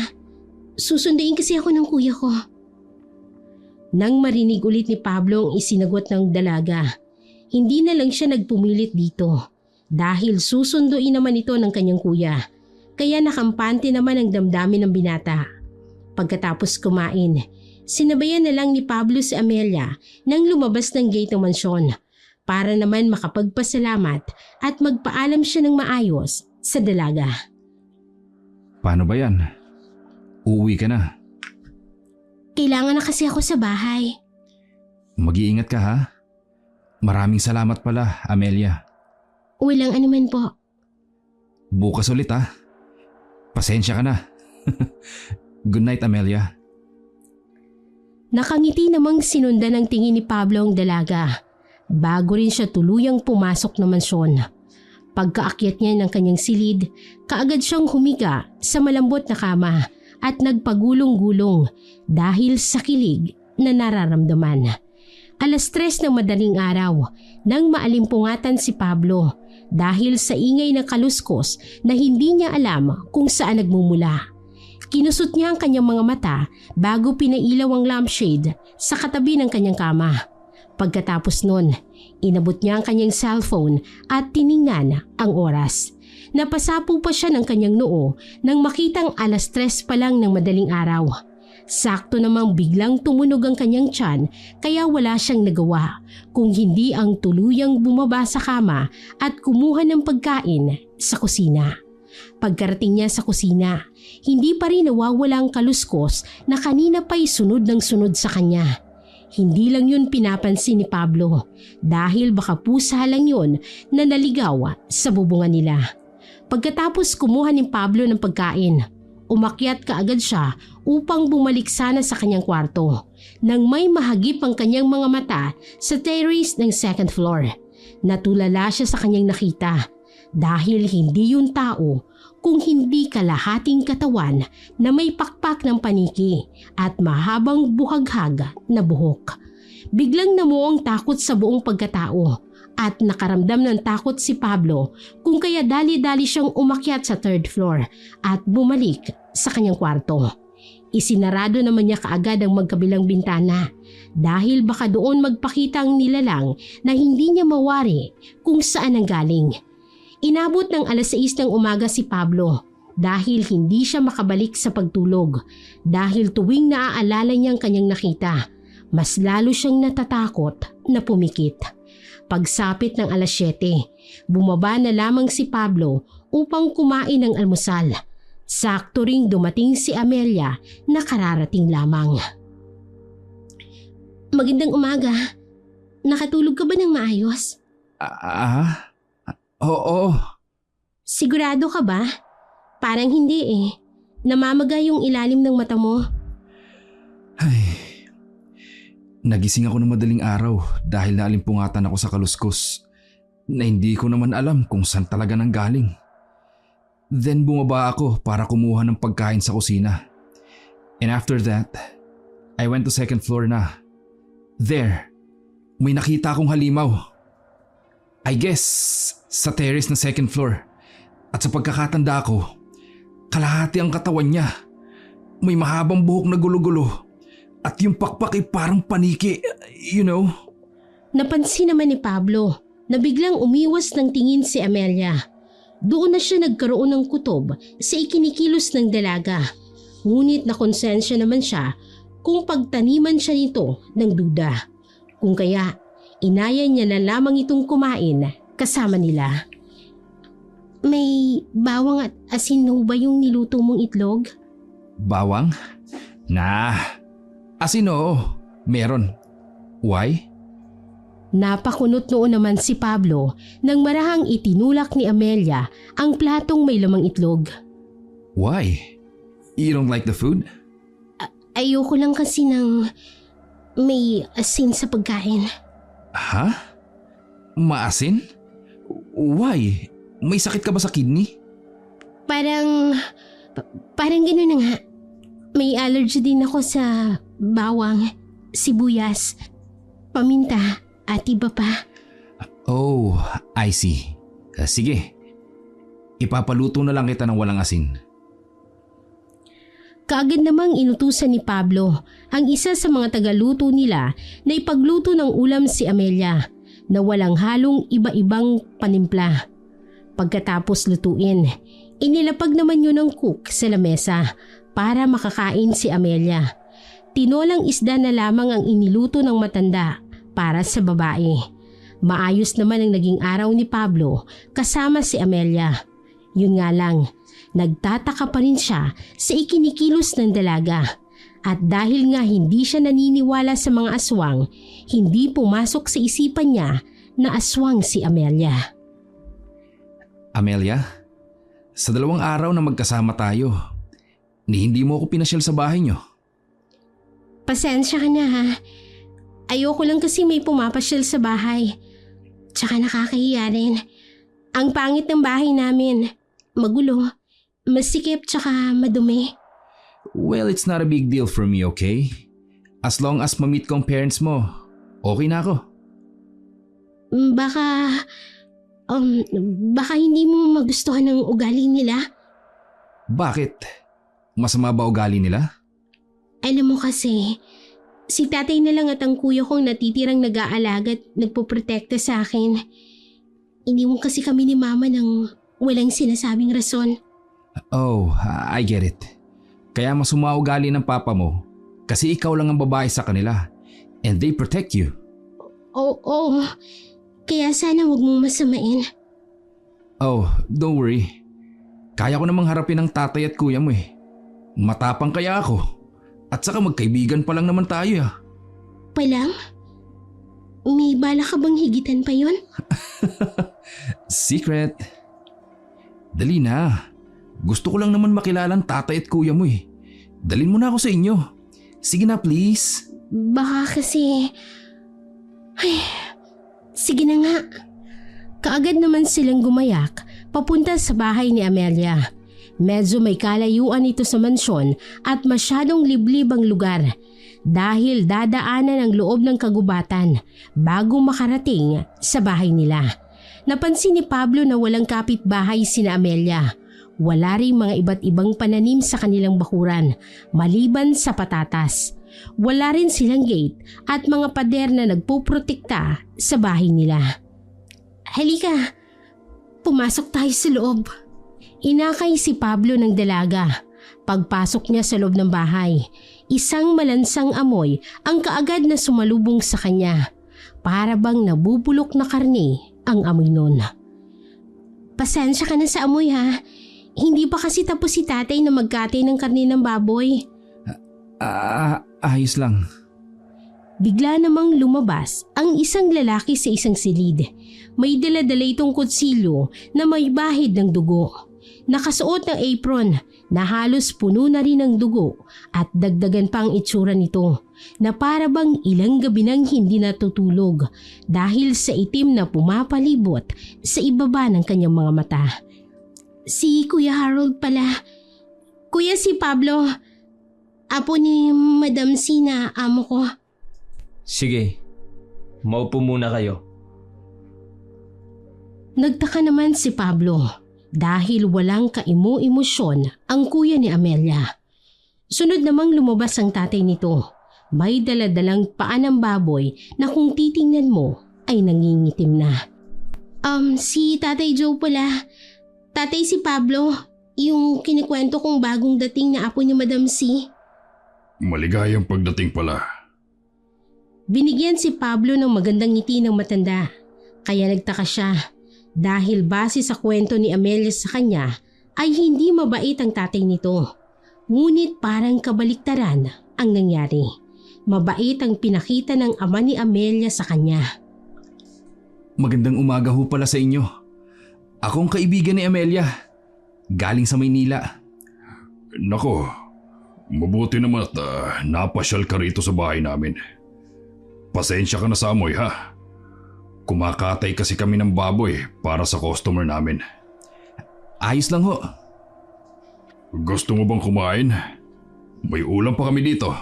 Susunduin kasi ako ng kuya ko. Nang marinig ulit ni Pablo ang isinagot ng dalaga, hindi na lang siya nagpumilit dito dahil susunduin naman ito ng kanyang kuya. Kaya nakampante naman ang damdamin ng binata. Pagkatapos kumain, sinabayan na lang ni Pablo si Amelia nang lumabas ng gate ng mansyon para naman makapagpasalamat at magpaalam siya ng maayos sa dalaga. Paano ba yan? Uuwi ka na. Kailangan na kasi ako sa bahay. Mag-iingat ka ha? Maraming salamat pala, Amelia. Walang anuman po. Bukas ulit ha. Pasensya ka na. Good night, Amelia. Nakangiti namang sinundan ng tingin ni Pablo ang dalaga bago rin siya tuluyang pumasok na mansyon. Pagkaakyat niya ng kanyang silid, kaagad siyang humiga sa malambot na kama at nagpagulong-gulong dahil sa kilig na nararamdaman. 3:00 ng madaling araw nang maalimpungatan si Pablo dahil sa ingay ng kaluskos na hindi niya alam kung saan nagmumula. Kinusot niya ang kanyang mga mata bago pinailaw ang lampshade sa katabi ng kanyang kama. Pagkatapos nun, inabot niya ang kanyang cellphone at tiningnan ang oras. Napasapo pa siya ng kanyang noo nang makitang 3:00 pa lang ng madaling araw. Sakto namang biglang tumunog ang kanyang tiyan kaya wala siyang nagawa kung hindi ang tuluyang bumaba sa kama at kumuha ng pagkain sa kusina. Pagkarating niya sa kusina, hindi pa rin nawawala ang kaluskos na kanina pa'y sunod ng sunod sa kanya. Hindi lang yun pinapansin ni Pablo dahil baka pusa lang yun na naligaw sa bubungan nila. Pagkatapos kumuha ni Pablo ng pagkain, umakyat kaagad siya upang bumalik sana sa kanyang kwarto nang may mahagip ang kanyang mga mata sa terrace ng 2nd floor. Natulala siya sa kanyang nakita dahil hindi yun tao kung hindi kalahating katawan na may pakpak ng paniki at mahabang buhaghag na buhok. Biglang namuo ang takot sa buong pagkatao At nakaramdam ng takot si Pablo kung kaya dali-dali siyang umakyat sa third floor at bumalik sa kanyang kwarto. Isinarado naman niya kaagad ang magkabilang bintana dahil baka doon magpakita ang nilalang na hindi niya mawari kung saan ang galing. Inabot ng 6:00 ng umaga si Pablo dahil hindi siya makabalik sa pagtulog dahil tuwing naaalala niyang kanyang nakita, mas lalo siyang natatakot na pumikit. Pagsapit ng 7:00, bumaba na lamang si Pablo upang kumain ng almusal. Sakto ring dumating si Amelia na kararating lamang. Magandang umaga. Nakatulog ka ba ng maayos? Oo. Sigurado ka ba? Parang hindi eh. Namamaga yung ilalim ng mata mo. Ay, nagising ako ng madaling araw dahil naalimpungatan ako sa kaluskos na hindi ko naman alam kung saan talaga nanggaling. Then bumaba ako para kumuha ng pagkain sa kusina. And after that, I went to second floor na. There, may nakita akong halimaw. I guess sa terrace na second floor. At sa pagkakatanda ko, kalahati ang katawan niya. May mahabang buhok na gulo-gulo. At yung pakpak ay parang paniki, you know. Napansin naman ni Pablo na biglang umiwas ng tingin si Amelia. Doon na siya nagkaroon ng kutob sa ikinikilos ng dalaga. Ngunit nakonsensya naman siya kung pagtaniman siya nito ng duda. Kung kaya, inaya niya na lamang itong kumain kasama nila. May bawang at asin ba yung niluto mong itlog? Bawang? Asin oo, meron. Why? Napakunot noon naman si Pablo nang marahang itinulak ni Amelia ang platong may lamang itlog. Why? You don't like the food? Ayoko lang kasi ng may asin sa pagkain. Ha? Maasin? Why? May sakit ka ba sa kidney? Parang gano'n na nga. May allergy din ako sa bawang, sibuyas, paminta at iba pa. Oh, I see. Sige. Ipapaluto na lang kita ng walang asin. Kaagad namang inutusan ni Pablo ang isa sa mga tagaluto nila na ipagluto ng ulam si Amelia na walang halong iba-ibang panimpla. Pagkatapos lutuin, inilapag naman yun ng cook sa lamesa para makakain si Amelia. Tinolang isda na lamang ang iniluto ng matanda para sa babae. Maayos naman ang naging araw ni Pablo kasama si Amelia. Yun nga lang, nagtataka pa rin siya sa ikinikilos ng dalaga. At dahil nga hindi siya naniniwala sa mga aswang, hindi pumasok sa isipan niya na aswang si Amelia. Amelia, sa 2 araw na magkasama tayo, hindi mo ako pinasyal sa bahay niyo. Pasensya ka na ha. Ayoko lang kasi may pumapasyal sa bahay. Tsaka nakakahiya rin. Ang pangit ng bahay namin. Magulo, masikip tsaka madumi. Well, it's not a big deal for me, okay? As long as ma-meet ko ang parents mo, okay na ako. Baka hindi mo magustuhan ng ugali nila. Bakit? Masama ba ugali nila? Alam mo kasi, si tatay na lang at ang kuya kong natitirang nag-aalaga at nagpoprotekta sa akin. Iniwan kasi kami ni mama ng walang sinasabing rason. Oh, I get it. Kaya masama ugali ng papa mo kasi ikaw lang ang babae sa kanila and they protect you. Oo. Kaya sana wag mong masamain. Oh, don't worry. Kaya ko namang harapin ang tatay at kuya mo eh. Matapang kaya ako. At saka magkaibigan pa lang naman tayo ah. Palang? May bala ka bang higitan pa yon? Secret. Dali na. Gusto ko lang naman makilala ang tatay at kuya mo eh. Dalin mo na ako sa inyo. Sige na please. Baka kasi... Ay, sige na nga. Kaagad naman silang gumayak papunta sa bahay ni Amelia. Medyo may kalayuan ito sa mansyon at masyadong liblib ang lugar. dahil dadaanan ang loob ng kagubatan bago makarating sa bahay nila. Napansin ni Pablo na walang kapitbahay sina Amelia. Wala ring mga iba't ibang pananim sa kanilang bakuran maliban sa patatas. Wala rin silang gate at mga pader na nagpuprotekta sa bahay nila. Halika, pumasok tayo sa loob. Inakay si Pablo ng dalaga. Pagpasok niya sa loob ng bahay, isang malansang amoy ang kaagad na sumalubong sa kanya. Para bang nabubulok na karne ang amoy nun. Pasensya ka na sa amoy ha. Hindi pa kasi tapos si tatay na magkatay ng karne ng baboy. Ayos lang. Bigla namang lumabas ang isang lalaki sa isang silid. May dala-dala itong kutsilyo na may bahid ng dugo. Nakasuot ng apron na halos puno na rin ng dugo at dagdagan pa ang itsura nito na para bang ilang gabi nang hindi natutulog dahil sa itim na pumapalibot sa ibaba ng kanyang mga mata. Si Kuya Harold pala. Kuya, si Pablo. Apo ni Madam Sina, amo ko. Sige, maupo muna kayo. Nagtaka naman si Pablo dahil walang kaimu-emosyon ang kuya ni Amelia. Sunod namang lumabas ang tatay nito. May daladalang paa ng baboy na kung titingnan mo ay nangingitim na. Si Tatay Joe pala. Tatay, si Pablo, yung kinikwento kong bagong dating na apo ni Madam C. Maligayang pagdating pala. Binigyan si Pablo ng magandang ngiti ng matanda. Kaya nagtaka siya dahil base sa kwento ni Amelia sa kanya ay hindi mabait ang tatay nito. Ngunit parang kabaliktaran ang nangyari. Mabait ang pinakita ng ama ni Amelia sa kanya. Magandang umaga ho pala sa inyo. Akong kaibigan ni Amelia. Galing sa Maynila. Nako, mabuti naman at napasyal ka rito sa bahay namin. Pasensya ka na sa amoy ha. Kumakatay kasi kami ng baboy para sa customer namin. Ayos lang ho. Gusto mo bang kumain? May ulam pa kami dito.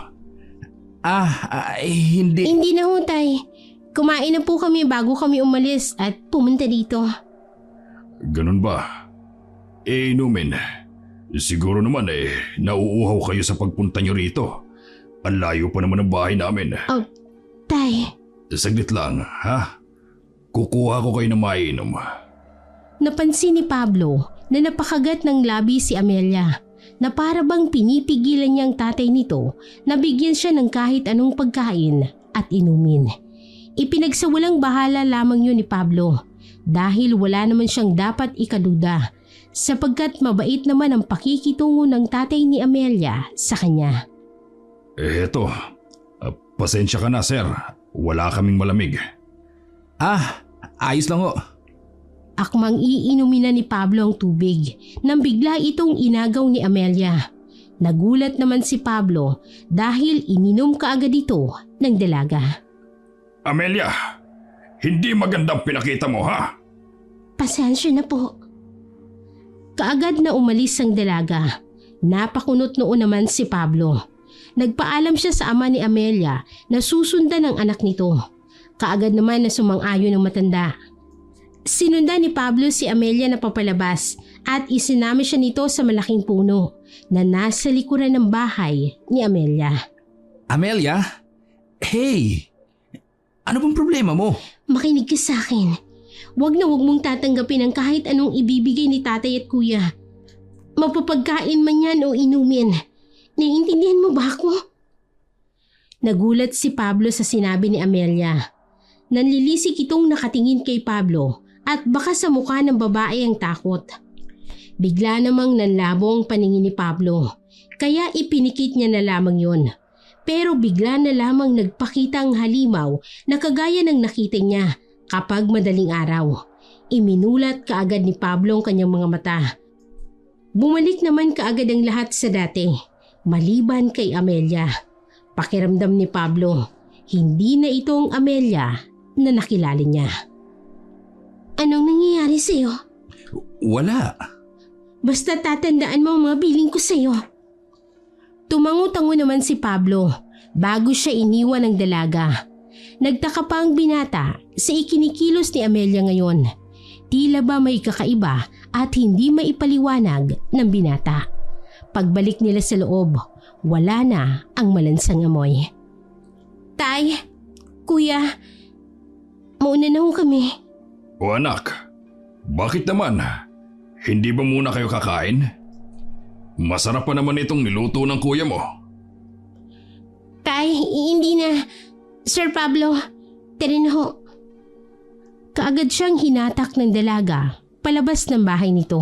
Hindi. Hindi na ho, tay. Kumain na po kami bago kami umalis at pumunta dito. Ganun ba? Inumin. Siguro naman nauuhaw kayo sa pagpunta nyo rito. Ang layo pa naman ang bahay namin. Tay. Saglit lang, ha? Kukuha ko kayo ng mainom. Napansin ni Pablo na napakagat ng labi si Amelia na para bang pinipigilan niyang tatay nito na bigyan siya ng kahit anong pagkain at inumin. Ipinagsawalang bahala lamang yun ni Pablo dahil wala naman siyang dapat ikaduda sapagkat mabait naman ang pakikitungo ng tatay ni Amelia sa kanya. Eto, pasensya ka na sir. Wala kaming malamig. Ayos lang ho. Akmang iinumin na ni Pablo ang tubig nang bigla itong inagaw ni Amelia. Nagulat naman si Pablo dahil ininom kaagad ito ng dalaga. Amelia, hindi magandang pinakita mo ha? Pasensya na po. Kaagad na umalis ang dalaga. Napakunot noon naman si Pablo. Nagpaalam siya sa ama ni Amelia na susundan ng anak nito. Kaagad naman na sumang-ayon ng matanda. Sinundan ni Pablo si Amelia na papalabas at isinama siya nito sa malaking puno na nasa likuran ng bahay ni Amelia. Amelia? Hey! Ano bang problema mo? Makinig ka sa akin. Huwag na huwag mong tatanggapin ang kahit anong ibibigay ni tatay at kuya. Mapapagkain man yan o inumin. Naiintindihan mo ba ako? Nagulat si Pablo sa sinabi ni Amelia. Nanlilisik itong nakatingin kay Pablo at baka sa mukha ng babae ang takot. Bigla namang nanlabo ang paningin ni Pablo, kaya ipinikit niya na lamang yon. Pero bigla na lamang nagpakita ang halimaw na kagaya ng nakita niya kapag madaling araw. Iminulat kaagad ni Pablo ang kanyang mga mata. Bumalik naman kaagad ang lahat sa dati, maliban kay Amelia. Pakiramdam ni Pablo, hindi na itong Amelia na nakilala niya. Anong nangyayari sa'yo? Wala. Basta tatandaan mo ang mga biling ko sa'yo. Tumango-tango naman si Pablo. bago siya iniwan ng dalaga. Nagtaka pa ang binata sa ikinikilos ni Amelia ngayon. Tila ba may kakaiba at hindi maipaliwanag ng binata. Pagbalik nila sa loob, wala na ang malansang amoy. Tay, kuya, mauna na ho kami. O anak, bakit naman? Hindi ba muna kayo kakain? Masarap pa naman itong niluto ng kuya mo. Tay, hindi na. Sir Pablo, tara na ho. Kaagad siyang hinatak ng dalaga palabas ng bahay nito.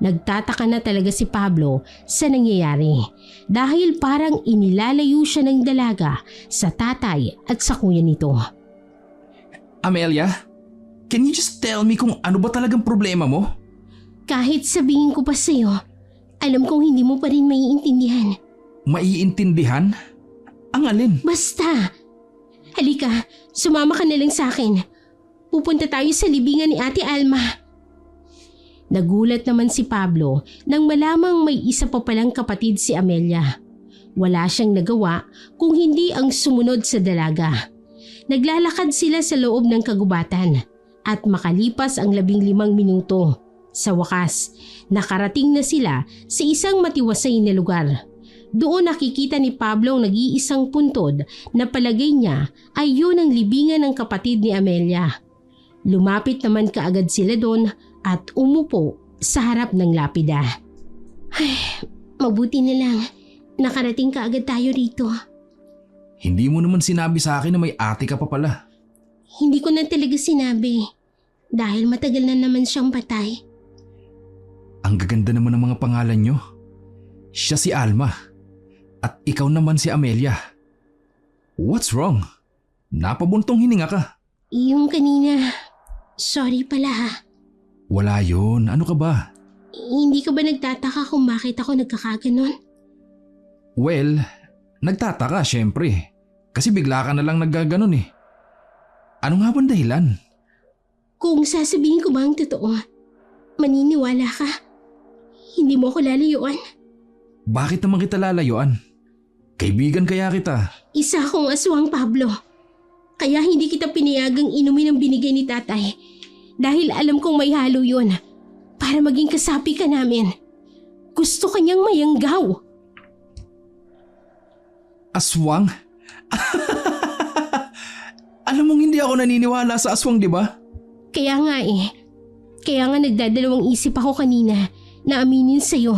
Nagtataka na talaga si Pablo sa nangyayari dahil parang inilalayo siya ng dalaga sa tatay at sa kuya nito. Amelia, can you just tell me kung ano ba talagang problema mo? Kahit sabihin ko pa sa'yo, alam kong hindi mo pa rin maiintindihan. Maiintindihan? Ang alin? Basta, halika, sumama ka na lang sa akin. Pupunta tayo sa libingan ni Ate Alma. Nagulat naman si Pablo nang malamang may isa pa palang kapatid si Amelia. Wala siyang nagawa kung hindi ang sumunod sa dalaga. Naglalakad sila sa loob ng kagubatan at makalipas ang 15 minuto. Sa wakas, nakarating na sila sa isang matiwasay na lugar. Doon nakikita ni Pablo ang nag-iisang puntod na palagay niya ay yun ang libingan ng kapatid ni Amelia. Lumapit naman kaagad sila doon at umupo sa harap ng lapida. Ay, mabuti na lang. Nakarating kaagad tayo rito. Hindi mo naman sinabi sa akin na may ate ka pa pala. Hindi ko na talaga sinabi dahil matagal na naman siyang patay. Ang gaganda naman ng mga pangalan nyo. Siya si Alma at ikaw naman si Amelia. What's wrong? Napabuntong hininga ka. Yung kanina, sorry pala ha. Wala yun. Ano ka ba? Hindi ka ba nagtataka kung bakit ako nagkakaganon? Well, nagtataka syempre. Kasi bigla ka na lang naggaganon eh. Ano nga bang dahilan? Kung sasabihin ko ba ang totoo, maniniwala ka. Hindi mo ako lalayuan. Bakit naman kita lalayuan? Kaibigan kaya kita. Isa akong aswang, Pablo. Kaya hindi kita pinayagang inumin ang binigay ni tatay. Dahil alam kong may halo yun. Para maging kasapi ka namin. Gusto kanyang mayanggaw. Aswang? Alam mong hindi ako naniniwala sa aswang, di ba? Kaya nga Kaya nga nagdadalawang isip ako kanina na aminin sa'yo.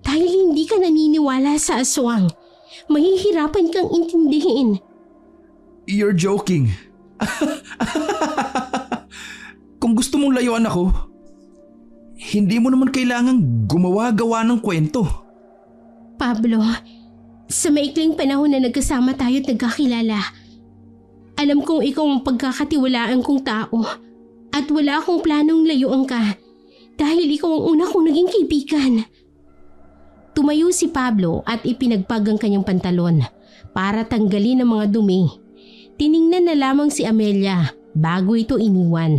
Dahil hindi ka naniniwala sa aswang. Mahihirapan kang intindihin. You're joking. Kung gusto mong layuan ako, hindi mo naman kailangang gumawa-gawa ng kwento. Pablo, sa maikling panahon na nagkasama tayo at nagkakilala, alam kong ikaw ang pagkakatiwalaan kong tao at wala akong planong layuan ka dahil ikaw ang una kong naging kaibigan. Tumayo si Pablo at ipinagpag ang kanyang pantalon para tanggalin ang mga dumi. Tiningnan na lamang si Amelia bago ito iniwan.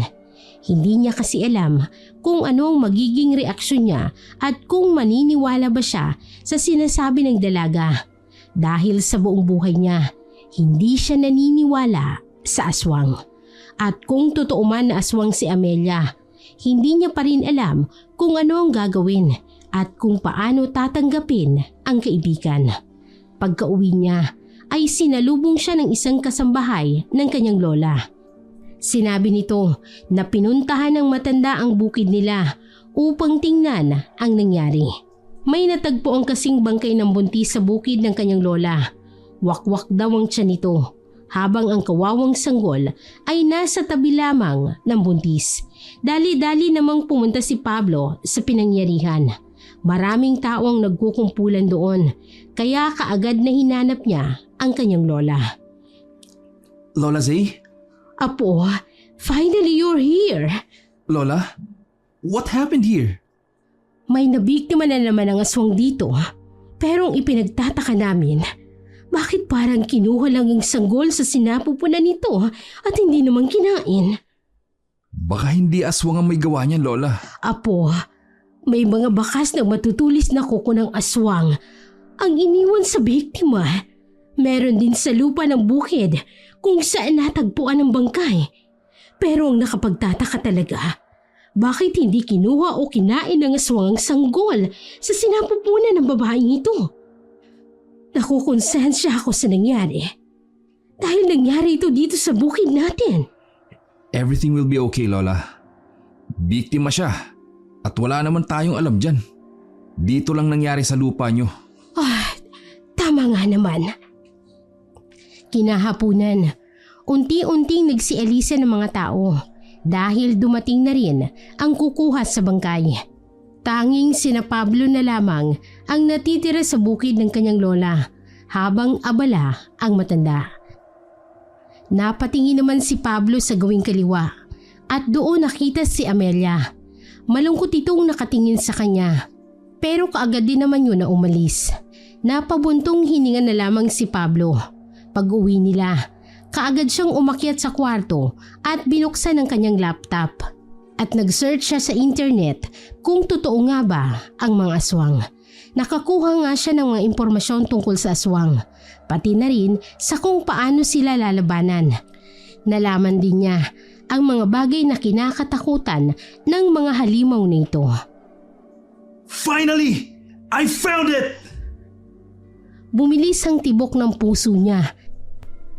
Hindi niya kasi alam kung ano ang magiging reaksyon niya at kung maniniwala ba siya sa sinasabi ng dalaga. Dahil sa buong buhay niya, hindi siya naniniwala sa aswang. At kung totoo man na aswang si Amelia, hindi niya pa rin alam kung ano ang gagawin at kung paano tatanggapin ang kaibigan. Pagka-uwi niya ay sinalubong siya ng isang kasambahay ng kanyang lola. Sinabi nito na pinuntahan ng matanda ang bukid nila upang tingnan ang nangyari. May natagpo ang kasing bangkay ng buntis sa bukid ng kanyang lola. Wakwak daw ang tiyan nito habang ang kawawang sanggol ay nasa tabi lamang ng buntis. Dali-dali namang pumunta si Pablo sa pinangyarihan. Maraming tao ang nagkukumpulan doon kaya kaagad na hinanap niya ang kanyang lola. Lola Zay? Apo, finally you're here. Lola? What happened here? May nabiktima na naman ang aswang dito. Pero ang ipinagtataka namin, bakit parang kinuha lang ang sanggol sa sinapupunan nito at hindi naman kinain? Baka hindi aswang ang may gawa niyan, Lola. Apo, may mga bakas na matutulis na kuko ng aswang ang iniwan sa biktima. Meron din sa lupa ng bukid kung saan natagpuan ang bangkay. Pero ang nakapagtataka talaga, bakit hindi kinuha o kinain ng aswang ang sanggol sa sinapupunan ng babaeng ito? Nakukonsensya ako sa nangyari. Dahil nangyari ito dito sa bukid natin. Everything will be okay, Lola. Biktima siya at wala naman tayong alam dyan. Dito lang nangyari sa lupa nyo. Tama nga naman. Kinahapunan, unti-unting nagsialisa ng mga tao dahil dumating na rin ang kukuha sa bangkay. Tanging sina Pablo na lamang ang natitira sa bukid ng kanyang lola habang abala ang matanda. Napatingin naman si Pablo sa gawing kaliwa at doon nakita si Amelia. Malungkot itong nakatingin sa kanya pero kaagad din naman yun na umalis. Napabuntong hininga na lamang si Pablo. Pag-uwi nila, kaagad siyang umakyat sa kwarto at binuksan ang kanyang laptop. At nag-search siya sa internet kung totoo nga ba ang mga aswang. Nakakuha nga siya ng mga impormasyon tungkol sa aswang, pati na rin sa kung paano sila lalabanan. Nalaman din niya ang mga bagay na kinakatakutan ng mga halimaw nito. Finally! I found it! Bumilis ang tibok ng puso niya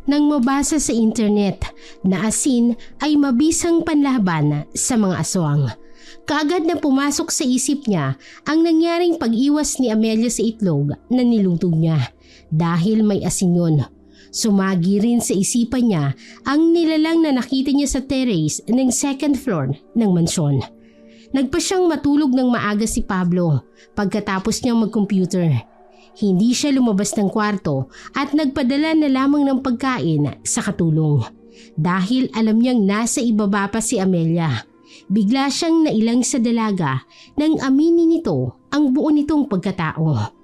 nang mabasa sa internet na asin ay mabisang panlaban sa mga aswang. Kaagad na pumasok sa isip niya ang nangyaring pag-iwas ni Amelia sa itlog na niluto niya dahil may asin yun. Sumagi rin sa isipan niya ang nilalang na nakita niya sa terrace ng second floor ng mansyon. Nagpa siyang matulog ng maaga si Pablo pagkatapos niyang mag-computer. Hindi siya lumabas ng kwarto at nagpadala na lamang ng pagkain sa katulong. Dahil alam niyang nasa ibaba pa si Amelia, bigla siyang nailang sa dalaga nang aminin nito ang buo nitong pagkatao.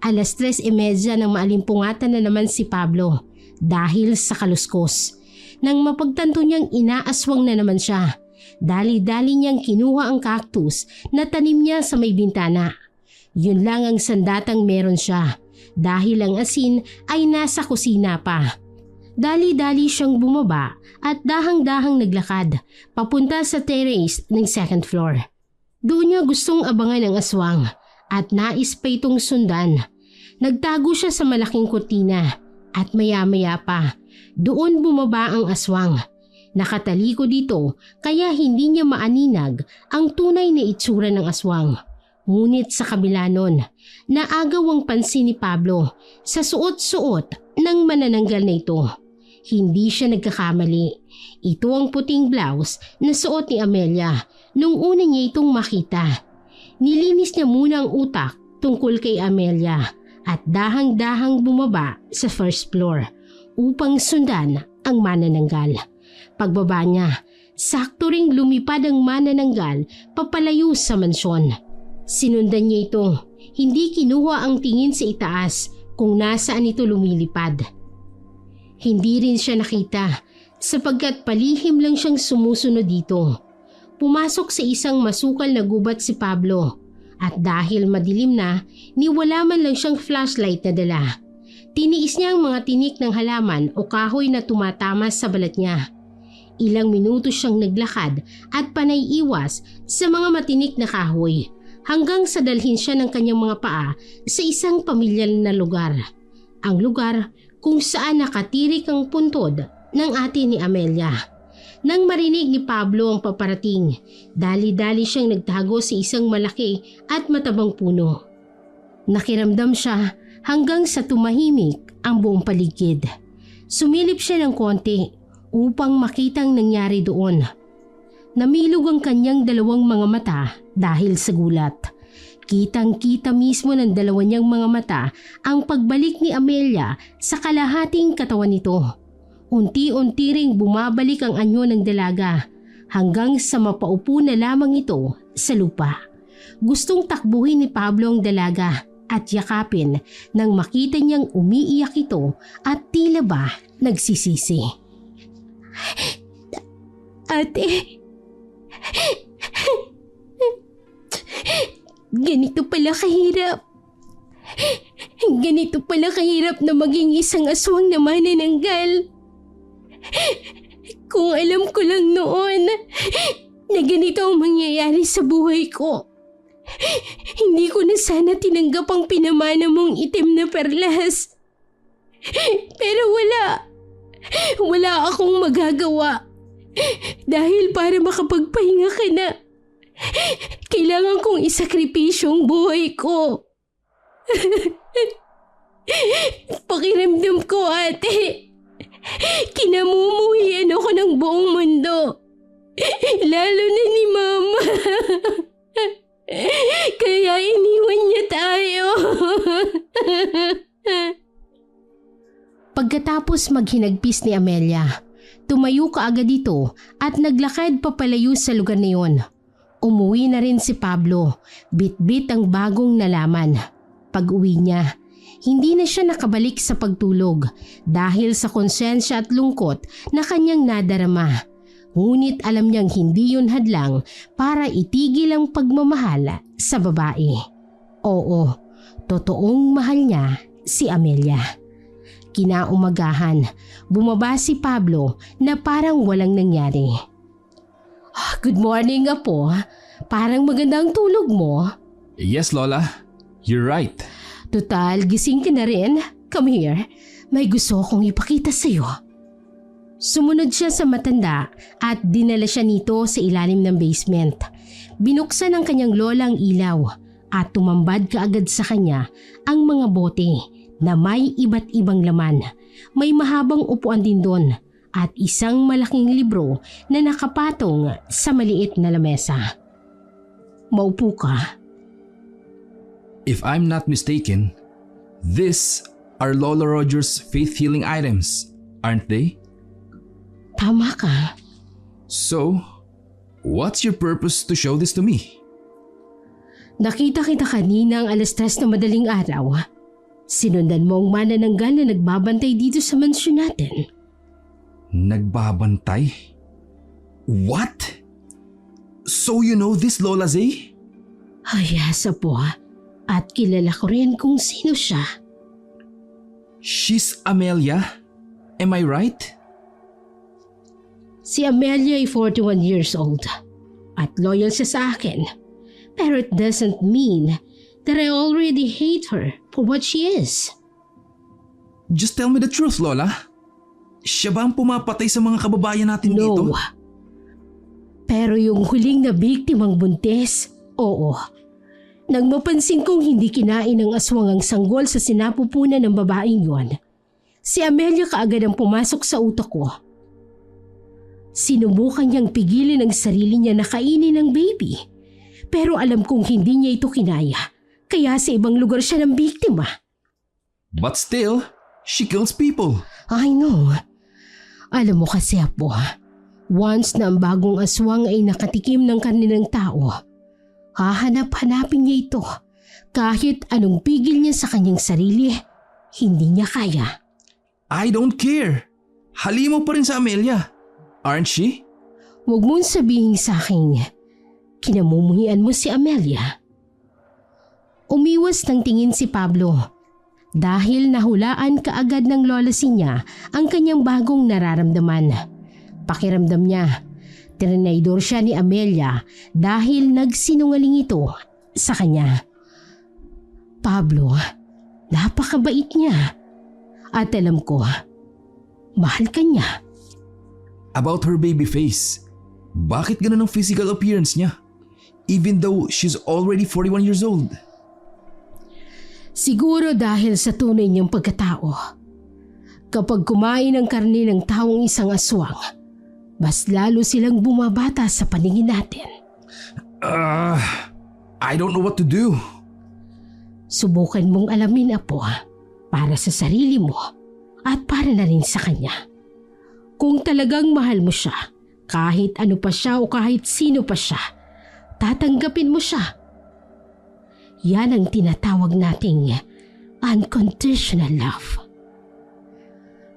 3:30 nang maalimpungatan na naman si Pablo dahil sa kaluskos. Nang mapagtanto niyang inaaswang na naman siya, dali-dali niyang kinuha ang cactus na tanim niya sa may bintana. Yun lang ang sandatang meron siya dahil ang asin ay nasa kusina pa. Dali-dali siyang bumaba at dahang-dahang naglakad papunta sa terrace ng second floor. Doon niya gustong abangan ang aswang at nais pa itong sundan. Nagtago siya sa malaking kurtina at maya-maya pa doon bumaba ang aswang. Nakataliko dito kaya hindi niya maaninag ang tunay na itsura ng aswang. Ngunit sa kabila nun, naagaw ang pansin ni Pablo sa suot-suot ng manananggal na ito. Hindi siya nagkakamali. Ito ang puting blouse na suot ni Amelia nung una niya itong makita. Nilinis niya muna ang utak tungkol kay Amelia at dahang-dahang bumaba sa first floor upang sundan ang manananggal. Pagbaba niya, sakto ring lumipad ang manananggal papalayo sa mansyon. Sinundan niya ito, hindi kinuha ang tingin sa itaas kung nasaan ito lumilipad. Hindi rin siya nakita sapagkat palihim lang siyang sumusunod dito. Pumasok sa isang masukal na gubat si Pablo at dahil madilim na, niwala man lang siyang flashlight na dala. Tiniis niya ang mga tinik ng halaman o kahoy na tumatama sa balat niya. Ilang minuto siyang naglakad at panay iwas sa mga matinik na kahoy. Hanggang sa dalhin siya ng kanyang mga paa sa isang pamilyal na lugar. Ang lugar kung saan nakatirik ang puntod ng ate ni Amelia. Nang marinig ni Pablo ang paparating, dali-dali siyang nagtago sa isang malaki at matabang puno. Nakiramdam siya hanggang sa tumahimik ang buong paligid. Sumilip siya ng konti upang makitang nangyari doon. Namilog ang kanyang dalawang mga mata dahil sa gulat. Kitang-kita mismo ng dalawa niyang mga mata ang pagbalik ni Amelia sa kalahating katawan nito. Unti-unti ring bumabalik ang anyo ng dalaga hanggang sa mapaupo na lamang ito sa lupa. Gustong takbuhin ni Pablo ang dalaga at yakapin nang makita niyang umiiyak ito at tila ba nagsisisi. Ate, ganito pala kahirap. Ganito pala kahirap na maging isang aswang na manananggal. Kung alam ko lang noon na ganito ang mangyayari sa buhay ko, hindi ko na sana tinanggap ang pinamana mong itim na perlas. Pero wala akong magagawa. Dahil para makapagpahinga ka na, kailangan kong isakripisyo ang buhay ko. Pakiramdam ko, ate, kinamumuhian ako ng buong mundo. Lalo na ni Mama. Kaya iniwan niya tayo. Pagkatapos maghinagpis ni Amelia, tumayo kaagad ito at naglakad papalayo sa lugar na yun. Umuwi na rin si Pablo, bit-bit ang bagong nalaman. Pag-uwi niya, hindi na siya nakabalik sa pagtulog dahil sa konsensya at lungkot na kanyang nadarama. Ngunit alam niyang hindi yun hadlang para itigil ang pagmamahal sa babae. Oo, totoong mahal niya si Amelia. Kinaumagahan, bumaba si Pablo na parang walang nangyari. Good morning, Apo. Parang maganda ang tulog mo. Yes, Lola. You're right. Total, gising ka na rin. Come here. May gusto akong ipakita sa'yo. Sumunod siya sa matanda at dinala siya nito sa ilalim ng basement. Binuksan ng kanyang lola ang ilaw at tumambad kaagad sa kanya ang mga bote na may iba't ibang laman. May mahabang upuan din doon at isang malaking libro na nakapatong sa maliit na lamesa. Maupo ka. If I'm not mistaken, these are Lola Rogers' faith healing items, aren't they? Tama ka. So, what's your purpose to show this to me? Nakita kita kanina ang 3:00 na madaling araw. Sinundan mo ang manananggal na nagbabantay dito sa mansyon natin. Nagbabantay? What? So you know this Lola Zay? Hayasa po, at kilala ko rin kung sino siya. She's Amelia? Am I right? Si Amelia ay 41 years old at loyal siya sa akin. Pero it doesn't mean that I already hate her for what she is. Just tell me the truth, Lola. Siya ba ang pumapatay sa mga kababayan natin dito? No. Pero yung huling na biktimang buntis, oo. Nang mapansin kong hindi kinain ng aswang ang sanggol sa sinapupunan ng babaeng yon, si Amelia kaagad ang pumasok sa utak ko. Sinubukan niyang pigilin ang sarili niya na kainin ng baby. Pero alam kong hindi niya ito kinaya, kaya sa ibang lugar siya ng biktima. But still, she kills people. I know. Alam mo kasi, Apo, once na ang bagong aswang ay nakatikim ng karne ng tao, hahanap-hanapin niya ito. Kahit anong pigil niya sa kanyang sarili, hindi niya kaya. I don't care. Halimo pa rin sa Amelia. Aren't she? Huwag mong sabihin sa akin, kinamumuhian mo si Amelia. Umiwas ng tingin si Pablo dahil nahulaan kaagad ng lola niya ang kanyang bagong nararamdaman. Pakiramdam niya, tinaydor siya ni Amelia dahil nagsinungaling ito sa kanya. Pablo, napakabait niya at alam ko, mahal ka niya. About her baby face. Bakit ganun ang physical appearance niya? Even though she's already 41 years old. Siguro dahil sa tunay niyang pagkatao. Kapag kumain ng karne ng taong isang aswang, mas lalo silang bumabata sa paningin natin. I don't know what to do. Subukan mong alamin, Apo, para sa sarili mo at para na rin sa kanya. Kung talagang mahal mo siya, kahit ano pa siya o kahit sino pa siya, tatanggapin mo siya. Yan ang tinatawag nating unconditional love.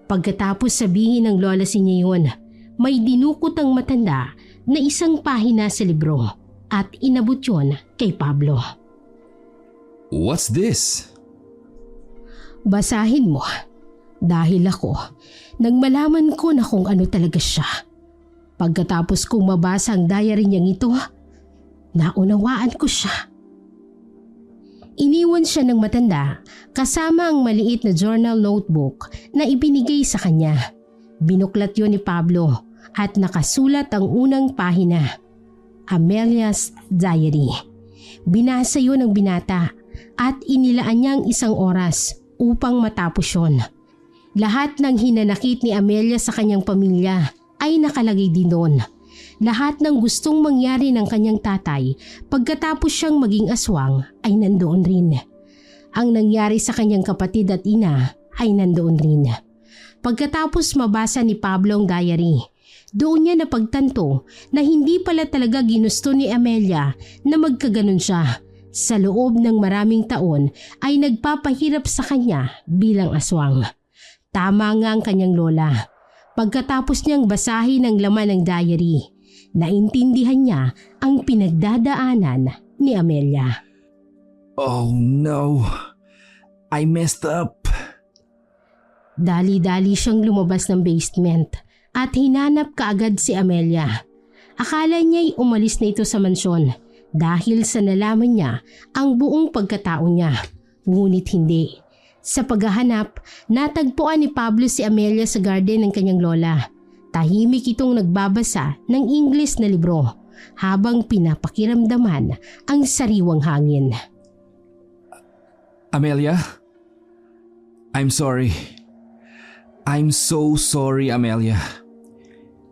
Pagkatapos sabihin ng lola niya yun, may dinukot ang matanda na isang pahina sa libro at inabot yun kay Pablo. What's this? Basahin mo. Dahil ako, nang malaman ko na kung ano talaga siya. Pagkatapos kong mabasa ang diary niyang ito, naunawaan ko siya. Iniwan siya ng matanda kasama ang maliit na journal notebook na ibinigay sa kanya. Binuklat yun ni Pablo at nakasulat ang unang pahina. Amelia's Diary. Binasa yun ng binata at inilaan niya ang 1 oras upang matapos yun. Lahat ng hinanakit ni Amelia sa kanyang pamilya ay nakalagay din doon. Lahat ng gustong mangyari ng kanyang tatay pagkatapos siyang maging aswang ay nandoon rin. Ang nangyari sa kanyang kapatid at ina ay nandoon rin. Pagkatapos mabasa ni Pablo ang diary, doon niya napagtanto na hindi pala talaga ginusto ni Amelia na magkaganon siya. Sa loob ng maraming taon ay nagpapahirap sa kanya bilang aswang. Tama nga ang kanyang lola. Pagkatapos niyang basahin ang laman ng diary, naintindihan niya ang pinagdadaanan ni Amelia. Oh no, I messed up. Dali-dali siyang lumabas ng basement at hinanap kaagad si Amelia. Akala niya'y umalis na ito sa mansyon dahil sa nalaman niya ang buong pagkatao niya. Ngunit hindi. Sa paghahanap, natagpuan ni Pablo si Amelia sa garden ng kanyang lola. Tahimik itong nagbabasa ng English na libro habang pinapakiramdaman ang sariwang hangin. Amelia? I'm sorry. I'm so sorry, Amelia.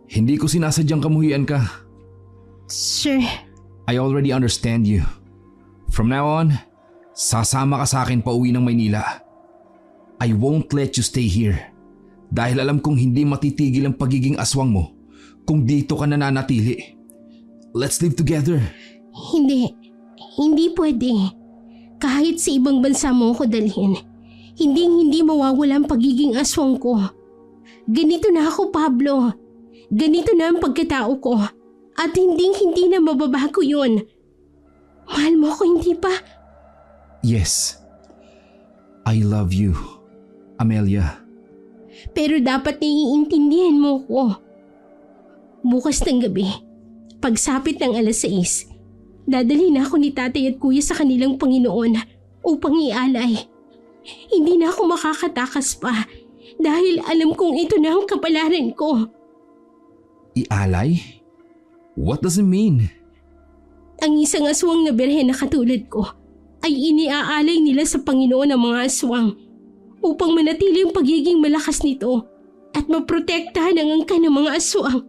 Hindi ko sinasadyang kamuhian ka. Sir, I already understand you. From now on, sasama ka sa akin pauwi ng Maynila. I won't let you stay here dahil alam kong hindi matitigil ang pagiging aswang mo kung dito ka nananatili. Let's live together. Hindi pwede. Kahit sa ibang bansa mo ako dalhin, hindi mawawala ang pagiging aswang ko. Ganito na ako, Pablo. Ganito na ang pagkatao ko at hindi na mababago yun. Mahal mo ako, hindi ba? Yes. I love you, Amelia. Pero dapat naiintindihan mo ko. Bukas ng gabi, pagsapit ng 6:00, dadalhin ako ni tatay at kuya sa kanilang Panginoon upang ialay. Hindi na ako makakatakas pa dahil alam kong ito na ang kapalaran ko. Ialay? What does it mean? Ang isang aswang na birhen na katulad ko ay iniaalay nila sa Panginoon ang mga aswang upang manatili ang pagiging malakas nito at maprotektahan ang angkan ng mga aswang.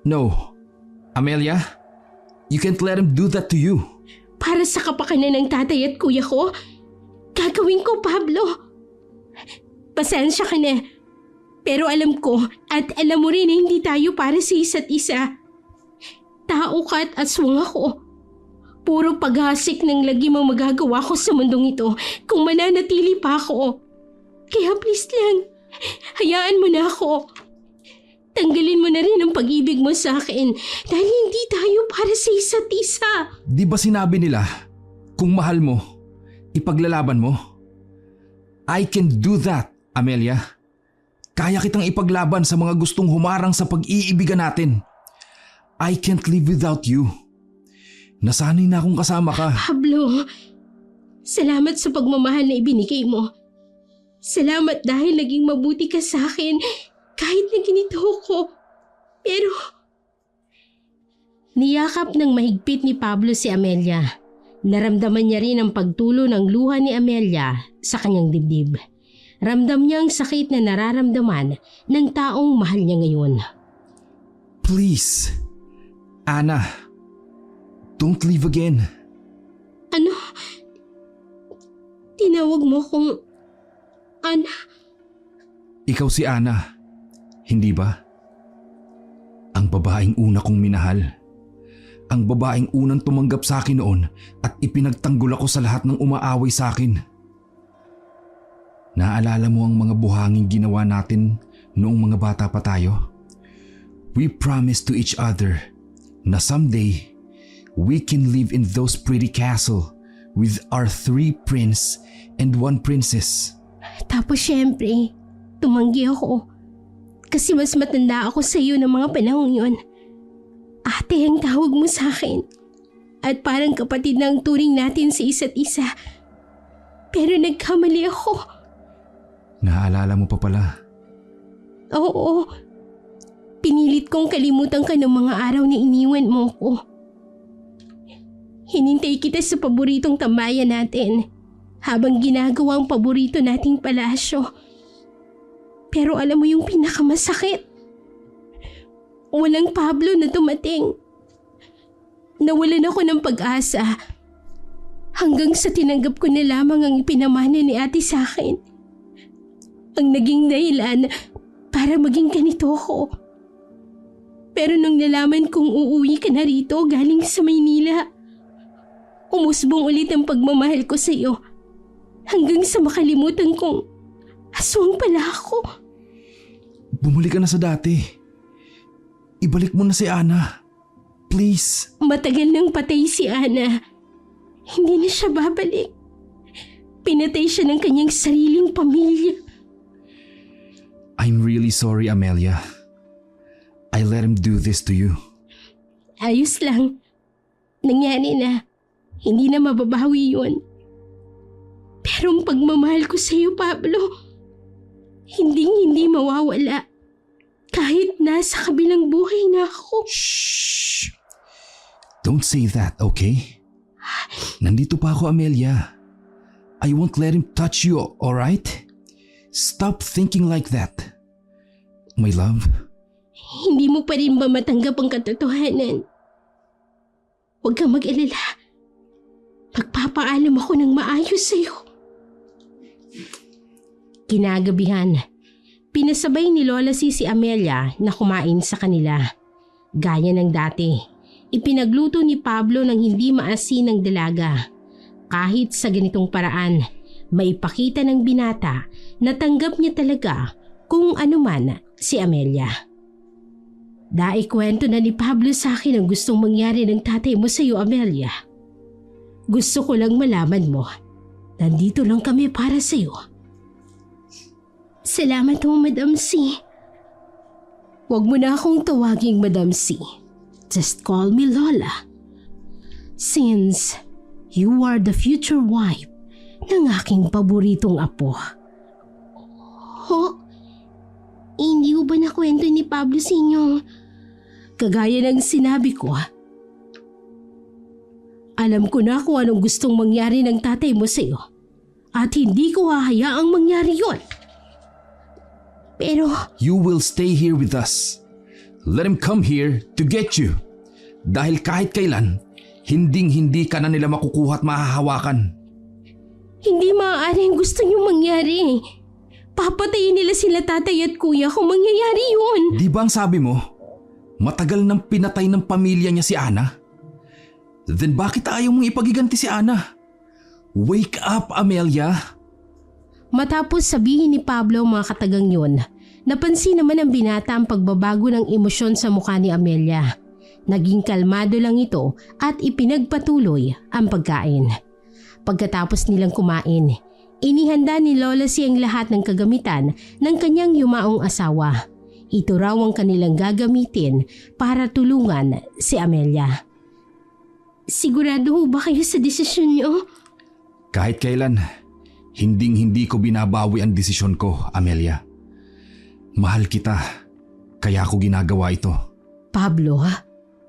No. Amelia, you can't let him do that to you. Para sa kapakanan ng tatay at kuya ko, gagawin ko, Pablo. Pasensya ka na. Pero alam ko at alam mo rin na hindi tayo para sa isa't isa. Tao ka at aswang ako. Puro paghasik ng lagim ang magagawa ko sa mundong ito kung mananatili pa ako. Kaya please lang, hayaan mo na ako. Tanggalin mo na rin ang pag-ibig mo sa akin dahil hindi tayo para sa isa't isa. Di ba sinabi nila, kung mahal mo, ipaglalaban mo? I can do that, Amelia. Kaya kitang ipaglaban sa mga gustong humarang sa pag-iibigan natin. I can't live without you. Nasanay na akong kasama ka. Pablo, salamat sa pagmamahal na ibinigay mo. Salamat dahil naging mabuti ka sa akin kahit na ganito ko. Pero... Niyakap ng mahigpit ni Pablo si Amelia. Naramdaman niya rin ang pagtulo ng luha ni Amelia sa kanyang dibdib. Ramdam niya ang sakit na nararamdaman ng taong mahal niya ngayon. Please, Anna, don't leave again. Ano? Tinawag mo kong Ana? Ikaw si Anna, hindi ba? Ang babaeng una kong minahal. Ang babaeng unang tumanggap sa akin noon at ipinagtanggol ako sa lahat ng umaaway sa akin. Naalala mo ang mga buhanging ginawa natin noong mga bata pa tayo? We promised to each other na someday we can live in those pretty castle with our 3 prince and 1 princess. Tapos syempre, tumanggi ako. Kasi mas matanda ako sa iyo ng mga panahon yon. Ate ang tawag mo sa akin. At parang kapatid na ang turing natin sa isa't isa. Pero nagkamali ako. Naaalala mo pa pala. Oo. Pinilit kong kalimutan ka ng mga araw na iniwan mo ko. Hinintay kita sa paboritong tambayan natin habang ginagawa ang paborito nating palasyo. Pero alam mo yung pinakamasakit? Walang Pablo na dumating. Nawalan ako ng pag-asa hanggang sa tinanggap ko na lamang ang ipinamana ni ate sa akin. Ang naging dahilan para maging ganito ako. Pero nung nalaman kong uuwi ka na rito galing sa Maynila, umusbong ulit ang pagmamahal ko sa iyo hanggang sa makalimutan kong aswang pala ako. Bumalik ka na sa dati. Ibalik mo na si Ana. Please. Matagal nang patay si Ana. Hindi na siya babalik. Pinatay siya ng kanyang sariling pamilya. I'm really sorry, Amelia. I let him do this to you. Ayos lang. Nangyari na. Hindi na mababawi yun. Pero ang pagmamahal ko sa iyo, Pablo, hindi mawawala. Kahit nasa kabilang buhay na ako. Shh! Don't say that, okay? Nandito pa ako, Amelia. I won't let him touch you, alright? Stop thinking like that. My love. Hindi mo pa rin ba matanggap ang katotohanan? Huwag kang mag-alala. Magpapaalam ako ng maayos sa iyo. Kinagabihan, pinasabay ni Lola si Amelia na kumain sa kanila. Gaya ng dati, ipinagluto ni Pablo ng hindi maasin ng dalaga. Kahit sa ganitong paraan, maipakita ng binata na tanggap niya talaga kung ano man si Amelia. Kwento na ni Pablo sa akin ang gustong mangyari ng tatay mo sa iyo, Amelia. Gusto ko lang malaman mo, nandito lang kami para sa iyo. Salamat ho, Madam C. Huwag mo na akong tawaging Madam C. Just call me Lola. Since you are the future wife ng aking paboritong apo. Ho? Hindi ko ba nakwento ni Pablo sa inyo? Kagaya ng sinabi ko, alam ko na kung anong gustong mangyari ng tatay mo sa iyo at hindi ko hahayaang mangyari yon. Pero You will stay here with us. Let him come here to get you. Dahil kahit kailan, hinding-hindi ka na nila makukuha at mahahawakan. hindi maaari ang gusto niyo mangyari. Papatayin nila sila tatay at kuya kung mangyayari yun. Di ba ang sabi mo, matagal nang pinatay ng pamilya niya si Ana? Then bakit ayaw mong ipagiganti si Ana? Wake up, Amelia! Matapos sabihin ni Pablo ang mga katagang yun, napansin naman ng binata ang pagbabago ng emosyon sa mukha ni Amelia. Naging kalmado lang ito at ipinagpatuloy ang pagkain. Pagkatapos nilang kumain, inihanda ni Lola siyang lahat ng kagamitan ng kanyang yumaong asawa. Ito raw ang kanilang gagamitin para tulungan si Amelia. Sigurado ho ba kayo sa desisyon niyo? Kahit kailan, hinding-hindi ko binabawi ang desisyon ko, Amelia. Mahal kita, kaya ako ginagawa ito. Pablo,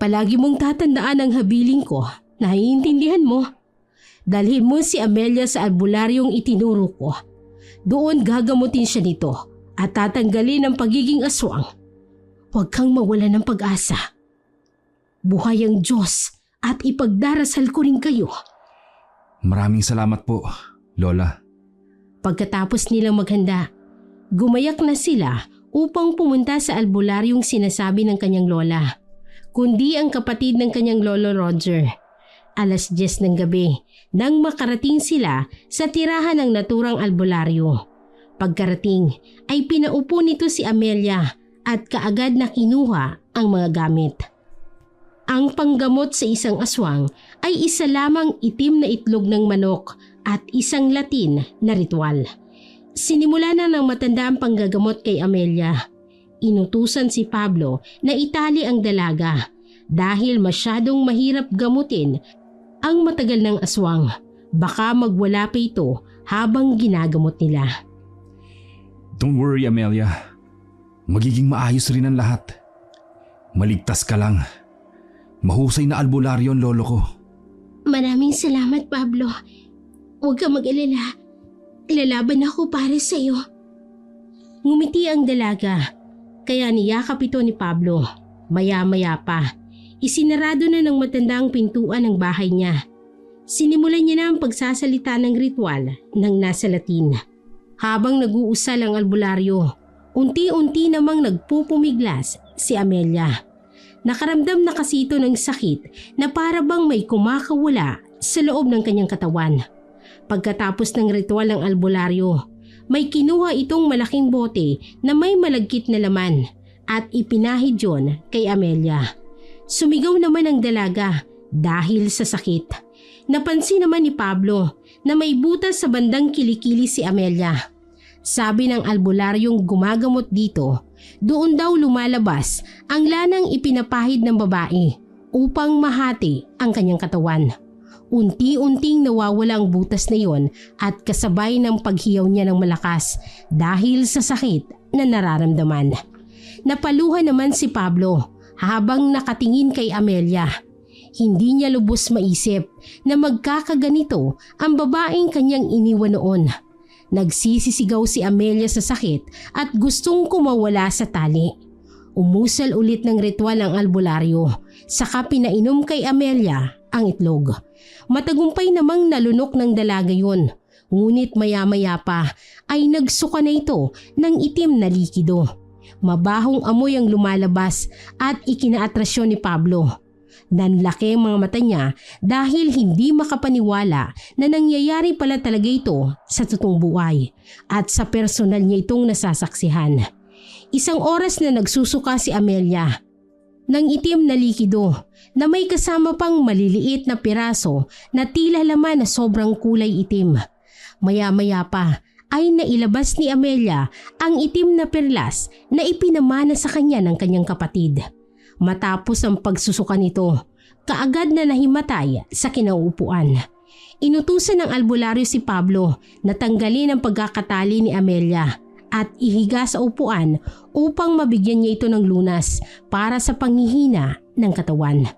palagi mong tatandaan ang habiling ko. Naiintindihan mo? Dalhin mo si Amelia sa albularyong itinuro ko. Doon gagamutin siya nito at tatanggalin ang pagiging aswang. Huwag kang mawala ng pag-asa. Buhay ang Diyos at ipagdarasal ko rin kayo. Maraming salamat po, Lola. Pagkatapos nilang maghanda, gumayak na sila upang pumunta sa albularyong sinasabi ng kanyang lola, kundi ang kapatid ng kanyang lolo Roger. 10:00 ng gabi nang makarating sila sa tirahan ng naturang albularyo. Pagkarating ay pinaupo nito si Amelia at kaagad na kinuha ang mga gamit. Ang panggamot sa isang aswang ay isa lamang itim na itlog ng manok at isang Latin na ritual. Sinimula na ng matanda ang panggagamot kay Amelia. Inutusan si Pablo na itali ang dalaga dahil masyadong mahirap gamutin ang matagal ng aswang. Baka magwala pa ito habang ginagamot nila. Don't worry, Amelia. Magiging maayos rin ang lahat. Maligtas ka lang. Mahusay na albularyo ang lolo ko. Maraming salamat, Pablo. Huwag ka mag-alala. Lalaban ako para sa iyo. Ngumiti ang dalaga, kaya niyakap ito ni Pablo. Maya-maya pa, isinarado na ng matanda ang pintuan ng bahay niya. Sinimulan niya na ang pagsasalita ng ritual ng nasa Latin. Habang nag-uusal ang albularyo, unti-unti namang nagpupumiglas si Amelia. Nakaramdam na kasi ito ng sakit na para bang may kumakawala sa loob ng kanyang katawan. Pagkatapos ng ritual ng albularyo, may kinuha itong malaking bote na may malagkit na laman at ipinahid yon kay Amelia. Sumigaw naman ang dalaga dahil sa sakit. Napansin naman ni Pablo na may butas sa bandang kilikili si Amelia. Sabi ng albularyong gumagamot dito, doon daw lumalabas ang lanang ipinapahid ng babae upang mahati ang kanyang katawan. Unti-unting nawawala ang butas na yon at kasabay ng paghiyaw niya ng malakas dahil sa sakit na nararamdaman. Napaluhan naman si Pablo habang nakatingin kay Amelia. Hindi niya lubos maisip na magkakaganito ang babaeng kanyang iniwan noon. Nagsisisigaw si Amelia sa sakit at gustong kumawala sa tali. Umusal ulit ng ritual ang albularyo, saka pinainom kay Amelia ang itlog. Matagumpay namang nalunok ng dalaga yun, ngunit maya-maya pa ay nagsuka na ito ng itim na likido. Mabahong amoy ang lumalabas at ikinaatrasyon ni Pablo. Nanlaki ang mga mata niya dahil hindi makapaniwala na nangyayari pala talaga ito sa totoong buhay at sa personal niya itong nasasaksihan. Isang oras na nagsusuka si Amelia ng itim na likido na may kasama pang maliliit na piraso na tila laman na sobrang kulay itim. Maya-maya pa ay nailabas ni Amelia ang itim na perlas na ipinamana sa kanya ng kanyang kapatid. Matapos ang pagsusuka nito, kaagad na nahimatay sa kinauupuan. Inutusan ng albularyo si Pablo na tanggalin ang pagkakatali ni Amelia at ihiga sa upuan upang mabigyan niya ito ng lunas para sa panghihina ng katawan.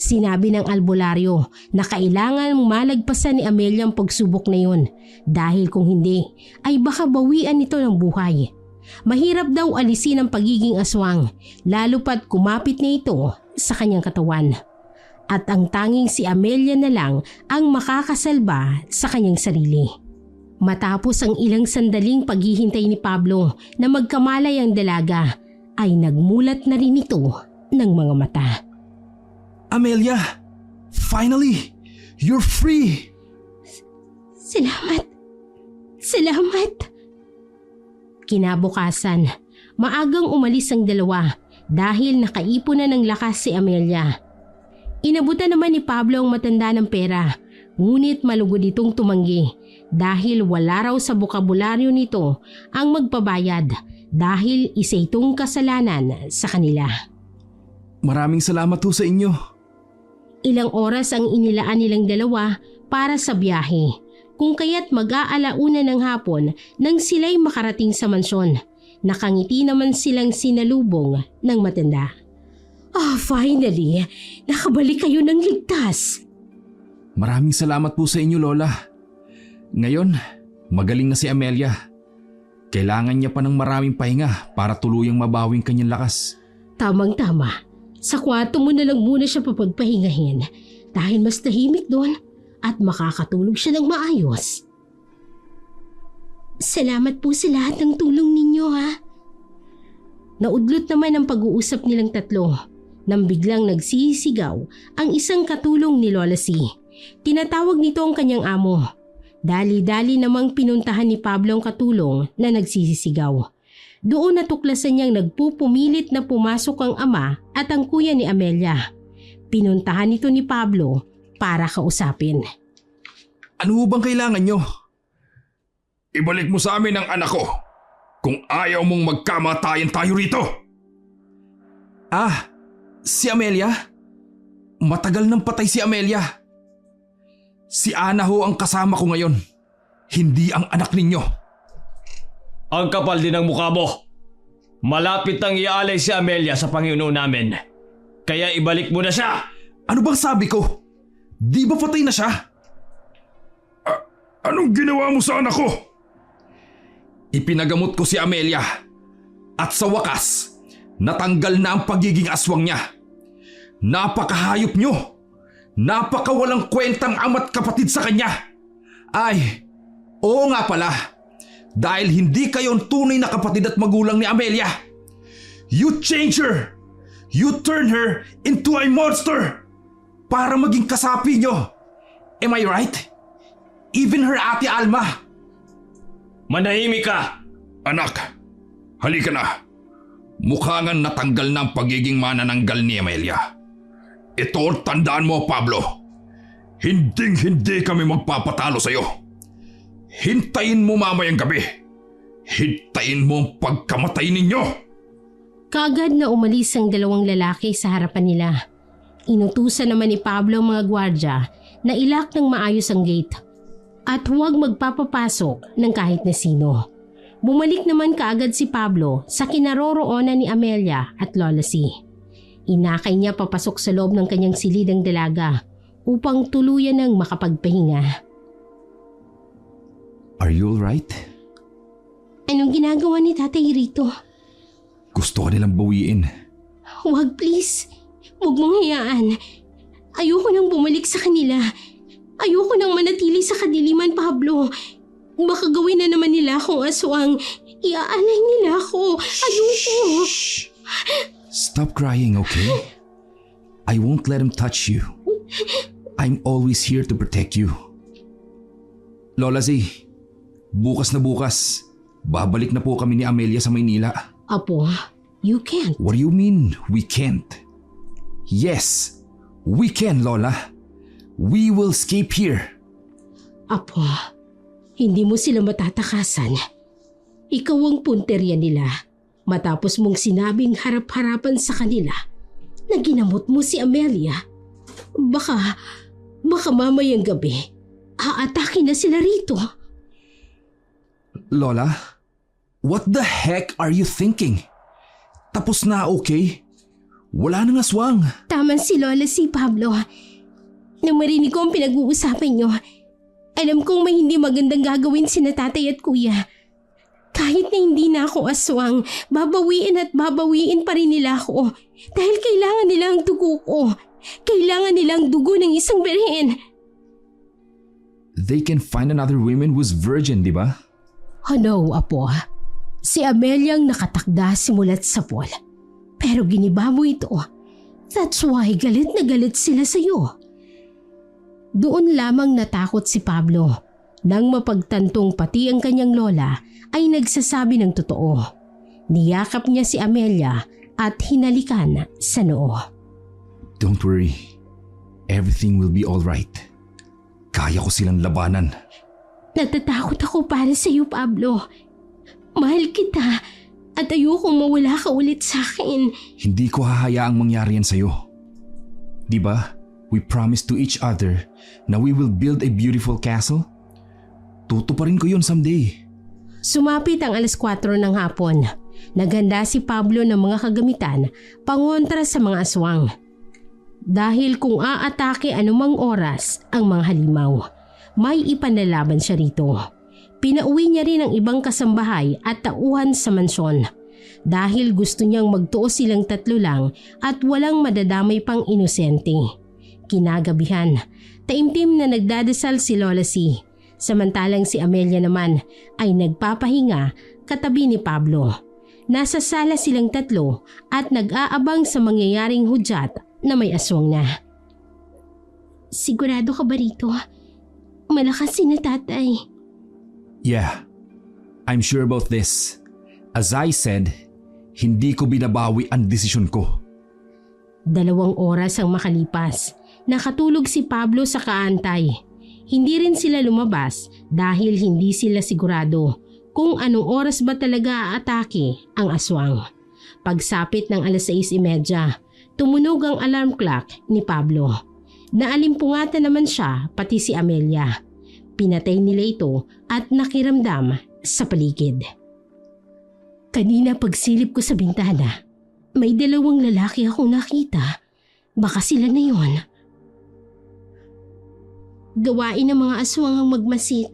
Sinabi ng albularyo na kailangan malagpasan ni Amelia ang pagsubok na yun dahil kung hindi ay baka bawian nito ng buhay. Mahirap daw alisin ang pagiging aswang, lalo pat kumapit na ito sa kanyang katawan. At ang tanging si Amelia na lang ang makakasalba sa kanyang sarili. Matapos ang ilang sandaling paghihintay ni Pablo na magkamalay ang dalaga, ay nagmulat na rin ito ng mga mata. Amelia! Finally! You're free! Salamat! Salamat! Kinabukasan, maagang umalis ang dalawa dahil nakaipon na ng lakas si Amelia. Inabutan naman ni Pablo ang matanda ng pera, ngunit malugod itong tumanggi dahil wala raw sa bokabularyo nito ang magpabayad dahil isa itong kasalanan sa kanila. Maraming salamat ho sa inyo. Ilang oras ang inilaan nilang dalawa para sa biyahe. Kung kaya't mag-aalauna ng hapon nang sila'y makarating sa mansyon. Nakangiti naman silang sinalubong ng matanda. Finally! Nakabalik kayo ng ligtas! Maraming salamat po sa inyo, Lola. Ngayon, magaling na si Amelia. Kailangan niya pa ng maraming pahinga para tuluyang mabawing kanyang lakas. Tamang-tama. Sa kwarto mo na lang muna siya papagpahingahin dahil mas tahimik doon at makakatulog siya ng maayos. Salamat po sa lahat ng tulong ninyo, ha? Naudlot naman ang pag-uusap nilang tatlo nang biglang nagsisigaw ang isang katulong ni Lola C. Tinatawag nito ang kanyang amo. Dali-dali namang pinuntahan ni Pablo ang katulong na nagsisisigaw. Doon natuklasan niyang nagpupumilit na pumasok ang ama at ang kuya ni Amelia. Pinuntahan ito ni Pablo para kausapin. Ano bang kailangan nyo? Ibalik mo sa amin ang anak ko kung ayaw mong magkamatayan tayo rito. Ah, si Amelia? Matagal nang patay si Amelia. Si Ana ho ang kasama ko ngayon. Hindi ang anak ninyo. Ang kapal din ng mukha mo. Malapit nang iaalay si Amelia sa Panginoon namin. Kaya ibalik mo na siya. Ano bang sabi ko? Di ba patay na siya? Anong ginawa mo sa anak ko? Ipinagamot ko si Amelia. At sa wakas, natanggal na ang pagiging aswang niya. Napakahayop nyo. Napakawalang kwentang ama't kapatid sa kanya. Ay, oo nga pala. Dahil hindi kayo ang tunay na kapatid at magulang ni Amelia. You change her. You turn her into a monster. Para maging kasapi nyo. Am I right? Even her ate Alma. Manahimik ka! Anak, halika na. Mukha nga natanggal na ang pagiging manananggal ni Amelia. Ito ang tandaan mo, Pablo. Hinding-hindi kami magpapatalo sa'yo. Hintayin mo mamayang gabi. Hintayin mo ang pagkamatay ninyo. Kaagad na umalis ang dalawang lalaki sa harapan nila. Inutusan naman ni Pablo ang mga gwardya na ilak ng maayos ang gate at huwag magpapapasok ng kahit na sino. Bumalik naman kaagad si Pablo sa kinaroroonan ni Amelia at Lola C. Inakay niya papasok sa loob ng kanyang silidang dalaga upang tuluyan ng makapagpahinga. Are you alright? Anong ginagawa ni Tatay rito? Gusto ka nilang bawiin. Huwag please. Huwag mong hayaan. Ayoko nang bumalik sa kanila. Ayoko nang manatili sa kadiliman, Pablo. Baka gawin na naman nila akong aswang. Iaalay nila ako. Ayoko. Stop crying, okay? I won't let him touch you. I'm always here to protect you. Lola Z, bukas na bukas, babalik na po kami ni Amelia sa Maynila. Apo, you can't. What do you mean, we can't? Yes, we can, Lola. We will escape here. Apo, hindi mo sila matatakasan. Ikaw ang punterya nila. Matapos mong sinabing harap-harapan sa kanila na ginamot mo si Amelia, baka mamayang gabi, aatake na sila rito. Lola, what the heck are you thinking? Tapos na, okay? Wala nang aswang. Tama si Lola si Pablo. Nang marinig ko ang pinag-uusapan niyo, alam kong may hindi magandang gagawin sina tatay at kuya. Kahit na hindi na ako aswang, babawiin at babawiin pa rin nila ako. Dahil kailangan nila ang dugo ko. Kailangan nila ang dugo ng isang birhen. They can find another woman who's virgin, di ba? Oh no, Apo. Si Amelia ang nakatakda simulat sa pool. Pero giniba mo ito. That's why galit na galit sila sa'yo. Doon lamang natakot si Pablo. Nang mapagtantong pati ang kanyang lola ay nagsasabi ng totoo. Niyakap niya si Amelia at hinalikan sa noo. Don't worry. Everything will be alright. Kaya ko silang labanan. Natatakot ako para sa iyo, Pablo. Mahal kita at ayokong mawala ka ulit sa akin. Hindi ko hahayaang mangyari yan sa'yo. Di ba? We promised to each other na we will build a beautiful castle. Tutuparin ko yun someday. Sumapit ang 4:00 ng hapon. Naghanda si Pablo ng mga kagamitan pangontra sa mga aswang. Dahil kung aatake anumang oras ang mga halimaw, may ipanlalaban siya rito. Pinauwi niya rin ang ibang kasambahay at tauhan sa mansyon. Dahil gusto niyang magtuo silang 3 lang at walang madadamay pang inosente. Kinagabihan, taimtim na nagdadasal si Lola C. Samantalang si Amelia naman ay nagpapahinga katabi ni Pablo. Nasa sala silang 3 at nag-aabang sa mangyayaring hudyat na may aswang na. Sigurado ka ba rito? Malakas si na tatay. Yeah, I'm sure about this. As I said, hindi ko binabawi ang desisyon ko. 2 oras ang makalipas. Nakatulog si Pablo sa kaantay. Hindi rin sila lumabas dahil hindi sila sigurado kung anong oras ba talaga aatake ang aswang. Pagsapit ng 6:30, tumunog ang alarm clock ni Pablo. Naalimpungatan naman siya pati si Amelia. Pinatay nila ito at nakiramdam sa paligid. Kanina pagsilip ko sa bintana, may 2 lalaki akong nakita. Baka sila na yon. Gawain ng mga aswang ang magmasid.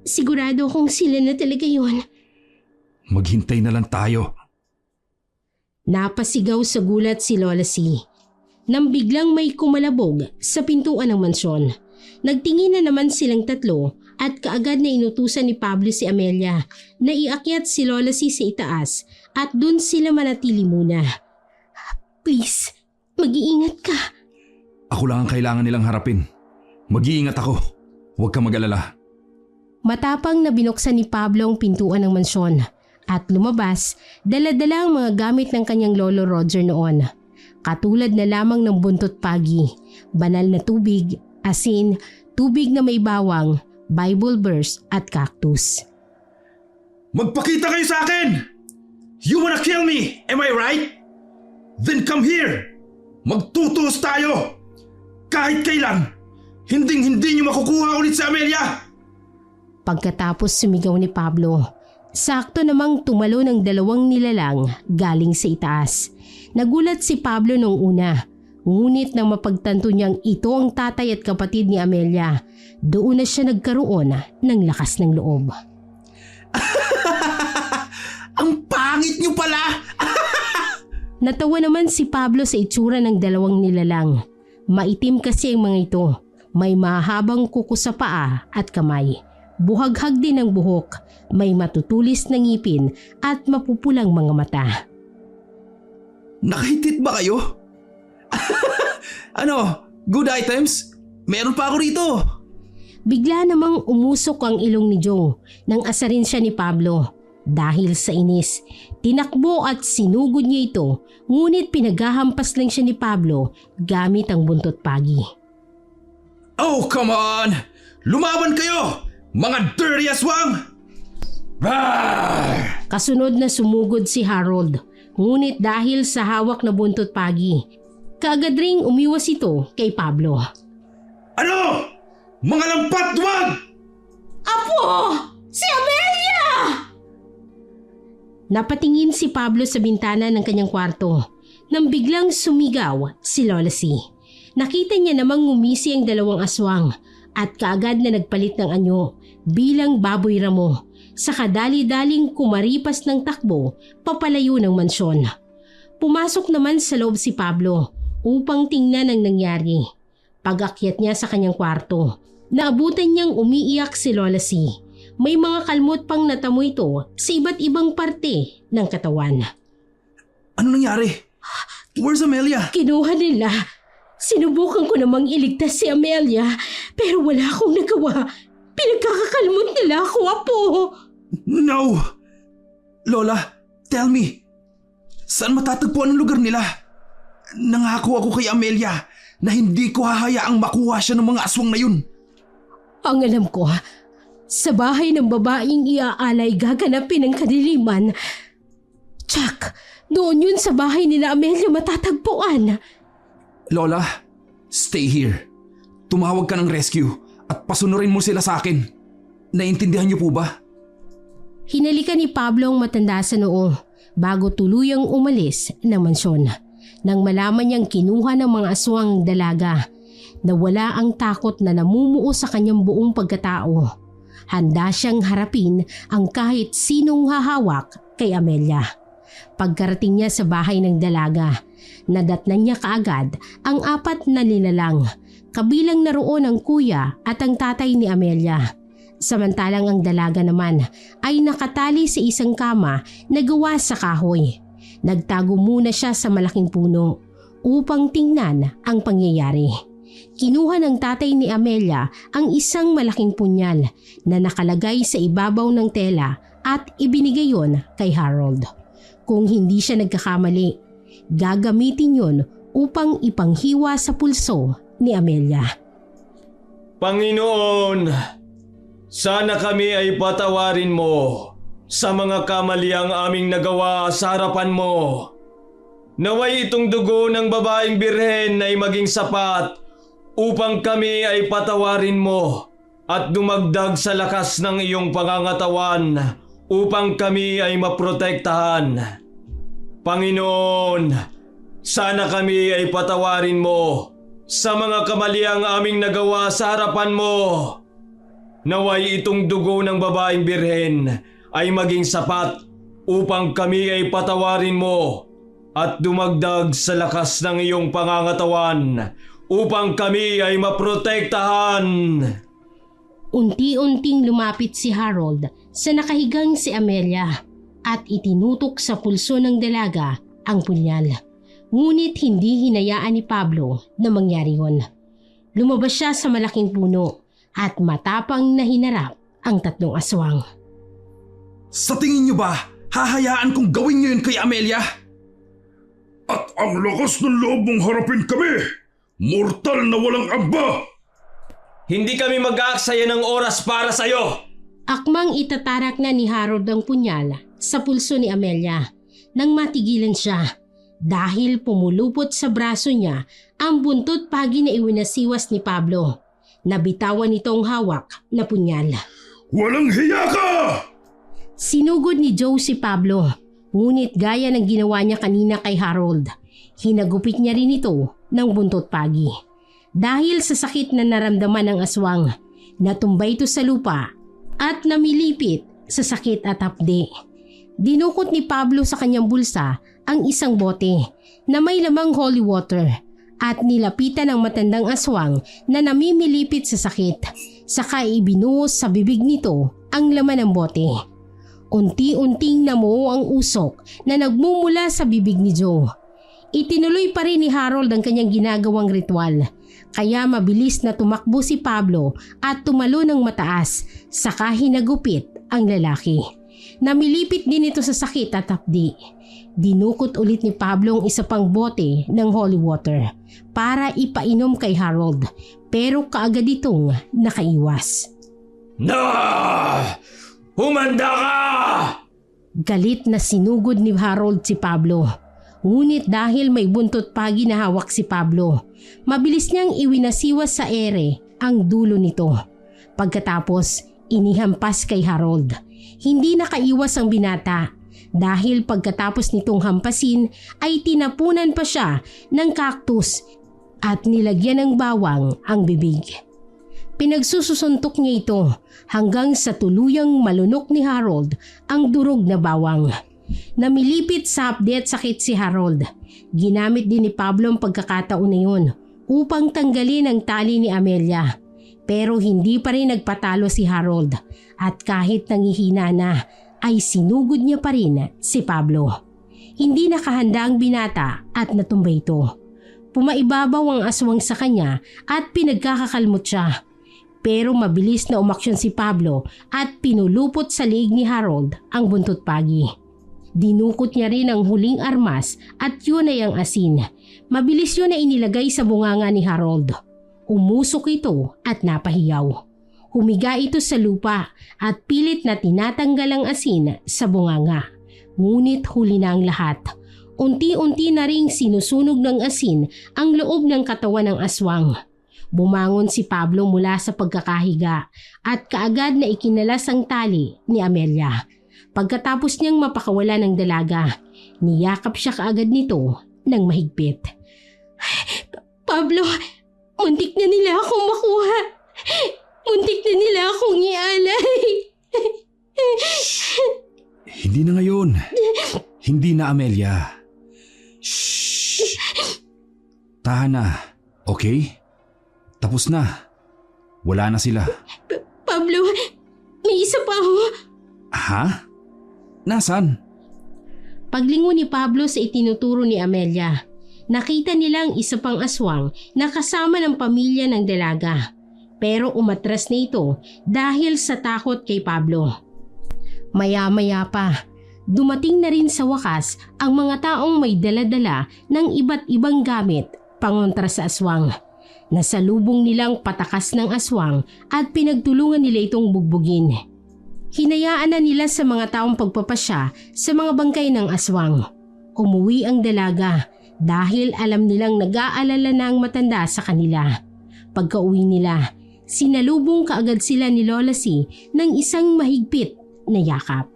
Sigurado akong sila na talaga yon. Maghintay na lang tayo. Napasigaw sa gulat si Lola C. Nang biglang may kumalabog sa pintuan ng mansyon. Nagtingin na naman silang tatlo at kaagad na inutusan ni Pablo si Amelia na iakyat si Lola C sa itaas at dun sila manatili muna. Please, mag-iingat ka. Ako lang ang kailangan nilang harapin. Mag-iingat ako. Huwag kang mag-alala. Matapang na binuksan ni Pablo ang pintuan ng mansyon at lumabas, dala-dala ang mga gamit ng kanyang lolo Roger noon. Katulad na lamang ng buntot pagi, banal na tubig, asin, tubig na may bawang, Bible verse at cactus. Magpakita kayo sa akin! You wanna kill me, am I right? Then come here! Magtutuos tayo! Kahit kailan, hindi niyo makukuha ulit si Amelia! Pagkatapos sumigaw ni Pablo, sakto namang tumalo ng 2 nilalang galing sa itaas. Nagulat si Pablo nung una, ngunit nang mapagtanto niyang ito ang tatay at kapatid ni Amelia, doon na siya nagkaroon ng lakas ng loob. Ang pangit niyo pala! Natawa naman si Pablo sa itsura ng 2 nilalang. Maitim kasi ang mga ito. May mahabang kuko sa paa at kamay. Buhaghag din ang buhok. May matutulis na ngipin at mapupulang mga mata. Nakahitit ba kayo? Ano? Good items? Meron pa ako rito. Bigla namang umusok ang ilong ni Joe nang asarin siya ni Pablo. Dahil sa inis, tinakbo at sinugod niya ito, ngunit pinaghahampas lang siya ni Pablo gamit ang buntot pagi. Oh, come on! Lumaban kayo! Mga dirty aswang! Rawr! Kasunod na sumugod si Harold, ngunit dahil sa hawak na buntot pagi, kaagad ring umiwas ito kay Pablo. Ano? Mga lampat, duwag! Apo! Si Amelia! Napatingin si Pablo sa bintana ng kanyang kwarto nang biglang sumigaw si Lola C. Nakita niya namang ngumisi ang 2 aswang at kaagad na nagpalit ng anyo bilang baboy ramo. Saka dali-daling kumaripas ng takbo papalayo ng mansyon. Pumasok naman sa loob si Pablo upang tingnan ang nangyari. Pag-akyat niya sa kanyang kwarto, naabutan niyang umiiyak si Lola C. May mga kalmot pang natamo ito sa iba't ibang parte ng katawan. Ano nangyari? Where's Amelia? Kinuha nila. Sinubukan ko namang iligtas si Amelia pero wala akong nagawa. Pinagkakakalmot nila ako, Apo. No! Lola, tell me. Saan matatagpuan ang lugar nila? Nangako ako kay Amelia na hindi ko hahayaang makuha siya ng mga aswang na yun. Ang alam ko, sa bahay ng babaeng iaalay gaganapin ang kadiliman. Chuck, doon yun sa bahay nila Amelia matatagpuan. Lola, stay here. Tumawag ka ng rescue at pasunurin mo sila sa akin. Naintindihan niyo po ba? Hinalikan ni Pablo ang matanda sa noo bago tuluyang umalis ng mansyon. Nang malaman niyang kinuha ng mga aswang dalaga, nawala ang takot na namumuo sa kanyang buong pagkatao. Handa siyang harapin ang kahit sinong hahawak kay Amelia. Pagkarating niya sa bahay ng dalaga, nadatnan niya kaagad ang 4 na nilalang, kabilang naroon ang kuya at ang tatay ni Amelia. Samantalang ang dalaga naman ay nakatali sa isang kama na gawa sa kahoy. Nagtago muna siya sa malaking puno upang tingnan ang pangyayari. Kinuha ng tatay ni Amelia ang isang malaking punyal na nakalagay sa ibabaw ng tela at ibinigay yon kay Harold. Kung hindi siya nagkakamali, gagamitin yon upang ipanghiwa sa pulso ni Amelia. Panginoon, sana kami ay patawarin mo sa mga kamaliang aming nagawa sa harapan mo. Naway itong dugo ng babaeng birhen ay maging sapat upang kami ay patawarin mo at dumagdag sa lakas ng iyong pangangatawan upang kami ay maprotektahan. Panginoon, sana kami ay patawarin mo sa mga kamaliang aming nagawa sa harapan mo. Naway itong dugo ng babaeng birhen ay maging sapat upang kami ay patawarin mo at dumagdag sa lakas ng iyong pangangatawan upang kami ay maprotektahan. Unti-unting lumapit si Harold sa nakahigang si Amelia at itinutok sa pulso ng dalaga ang punyal. Ngunit hindi hinayaan ni Pablo na mangyari yun. Lumabas siya sa malaking puno at matapang na hinarap ang tatlong aswang. Sa tingin niyo ba, hahayaan kong gawin niyo yun kay Amelia? At ang lakas ng loob mong harapin kami! Mortal na walang amba! Hindi kami mag-aaksaya ng oras para sa'yo! Akmang itatarak na ni Harold ang punyal sa pulso ni Amelia nang matigilan siya dahil pumulupot sa braso niya ang buntot pagi na iwinasiwas ni Pablo. Nabitawan nitong hawak na punyal. Walang hiya ka! Sinugod ni Joe si Pablo, ngunit gaya ng ginawa niya kanina kay Harold, hinagupit niya rin ito ng buntot pagi. Dahil sa sakit na naramdaman ng aswang, natumbay ito sa lupa at namilipit sa sakit at hapde. Dinukot ni Pablo sa kanyang bulsa ang isang bote na may lamang holy water at nilapitan ng matandang aswang na namimilipit sa sakit. Saka ibinuhos sa bibig nito ang laman ng bote. Unti-unting namuo ang usok na nagmumula sa bibig ni Joe. Itinuloy pa rin ni Harold ang kanyang ginagawang ritual. Kaya mabilis na tumakbo si Pablo at tumalo ng mataas, saka hinagupit ang lalaki. Namilipit din ito sa sakit at hapdi. Dinukot ulit ni Pablo ang isa pang bote ng holy water para ipainom kay Harold, pero kaagad itong nakaiwas. Humanda ka! Galit na sinugod ni Harold si Pablo. Ngunit dahil may buntot pagi na hawak si Pablo, mabilis niyang iwinasiwas sa ere ang dulo nito. Pagkatapos, inihampas kay Harold. Hindi nakaiwas ang binata dahil pagkatapos nitong hampasin ay tinapunan pa siya ng cactus at nilagyan ng bawang ang bibig. Pinagsusuntok niya ito hanggang sa tuluyang malunok ni Harold ang durog na bawang. Namilipit sa hapde at sakit si Harold. Ginamit din ni Pablo ang pagkakataon na yun upang tanggalin ang tali ni Amelia. Pero hindi pa rin nagpatalo si Harold at kahit nangihina na ay sinugod niya pa rin si Pablo. Hindi nakahanda ang binata at natumbay ito. Pumaibabaw ang aswang sa kanya at pinagkakakalmot siya. Pero mabilis na umaksyon si Pablo at pinulupot sa liig ni Harold ang buntot pagi. Dinukot niya rin ang huling armas at yun ay ang asin. Mabilis yun na inilagay sa bunganga ni Harold. Umusok ito at napahiyaw. Humiga ito sa lupa at pilit na tinatanggal ang asin sa bunganga. Ngunit huli na ang lahat. Unti-unti na ring sinusunog ng asin ang loob ng katawan ng aswang. Bumangon si Pablo mula sa pagkakahiga at kaagad na ikinalas ang tali ni Amelia. Pagkatapos niyang mapakawala ng dalaga, niyakap siya kaagad nito ng mahigpit. Pablo, muntik na nila akong makuha. Muntik na nila akong ialay. Hindi na ngayon. Hindi na, Amelia. Shh! Tahan na, okay? Tapos na. Wala na sila. Pablo, may isa pa ako. Ha? Nasaan? Paglingon ni Pablo sa itinuturo ni Amelia, nakita nilang isa pang aswang na kasama ng pamilya ng dalaga. Pero umatras na ito dahil sa takot kay Pablo. Maya-maya pa, Dumating na rin sa wakas ang mga taong may dala-dala ng iba't ibang gamit pangontra sa aswang. Nasalubong nilang patakas ng aswang at pinagtulungan nila itong bugbugin. Hinayaan na nila sa mga taong pagpapasya sa mga bangkay ng aswang. Umuwi ang dalaga dahil alam nilang nag-aalala na ang matanda sa kanila. Pagka-uwi nila, sinalubong kaagad sila ni Lola C ng isang mahigpit na yakap.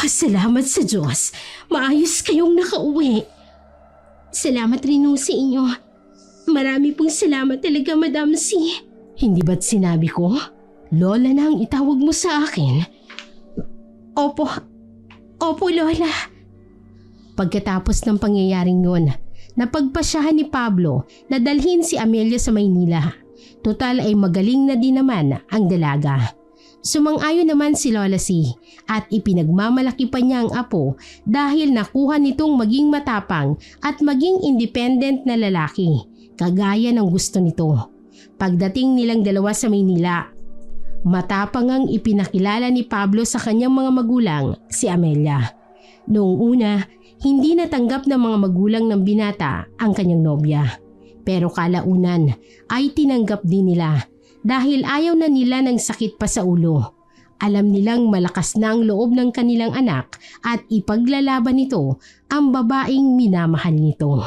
Salamat sa Diyos, maayos kayong nakauwi. Salamat rin sa inyo. Marami pong salamat talaga, Madam C. Hindi ba't sinabi ko? Lola na ang itawag mo sa akin. Opo, Lola. Pagkatapos ng pangyayaring yun, napagpasyahan ni Pablo na dalhin si Amelia sa Maynila. Total ay magaling na din naman ang dalaga. Sumang-ayon naman si Lola C at ipinagmamalaki pa niya ang apo dahil nakuha nitong maging matapang at maging independent na lalaki, kagaya ng gusto nito. Pagdating nilang dalawa sa Maynila, matapang ang ipinakilala ni Pablo sa kanyang mga magulang, si Amelia. Noong una, hindi natanggap ng mga magulang ng binata ang kanyang nobya. Pero kalaunan ay tinanggap din nila dahil ayaw na nila ng sakit pa sa ulo. Alam nilang malakas na ang loob ng kanilang anak at ipaglalaban nito ang babaeng minamahal nito.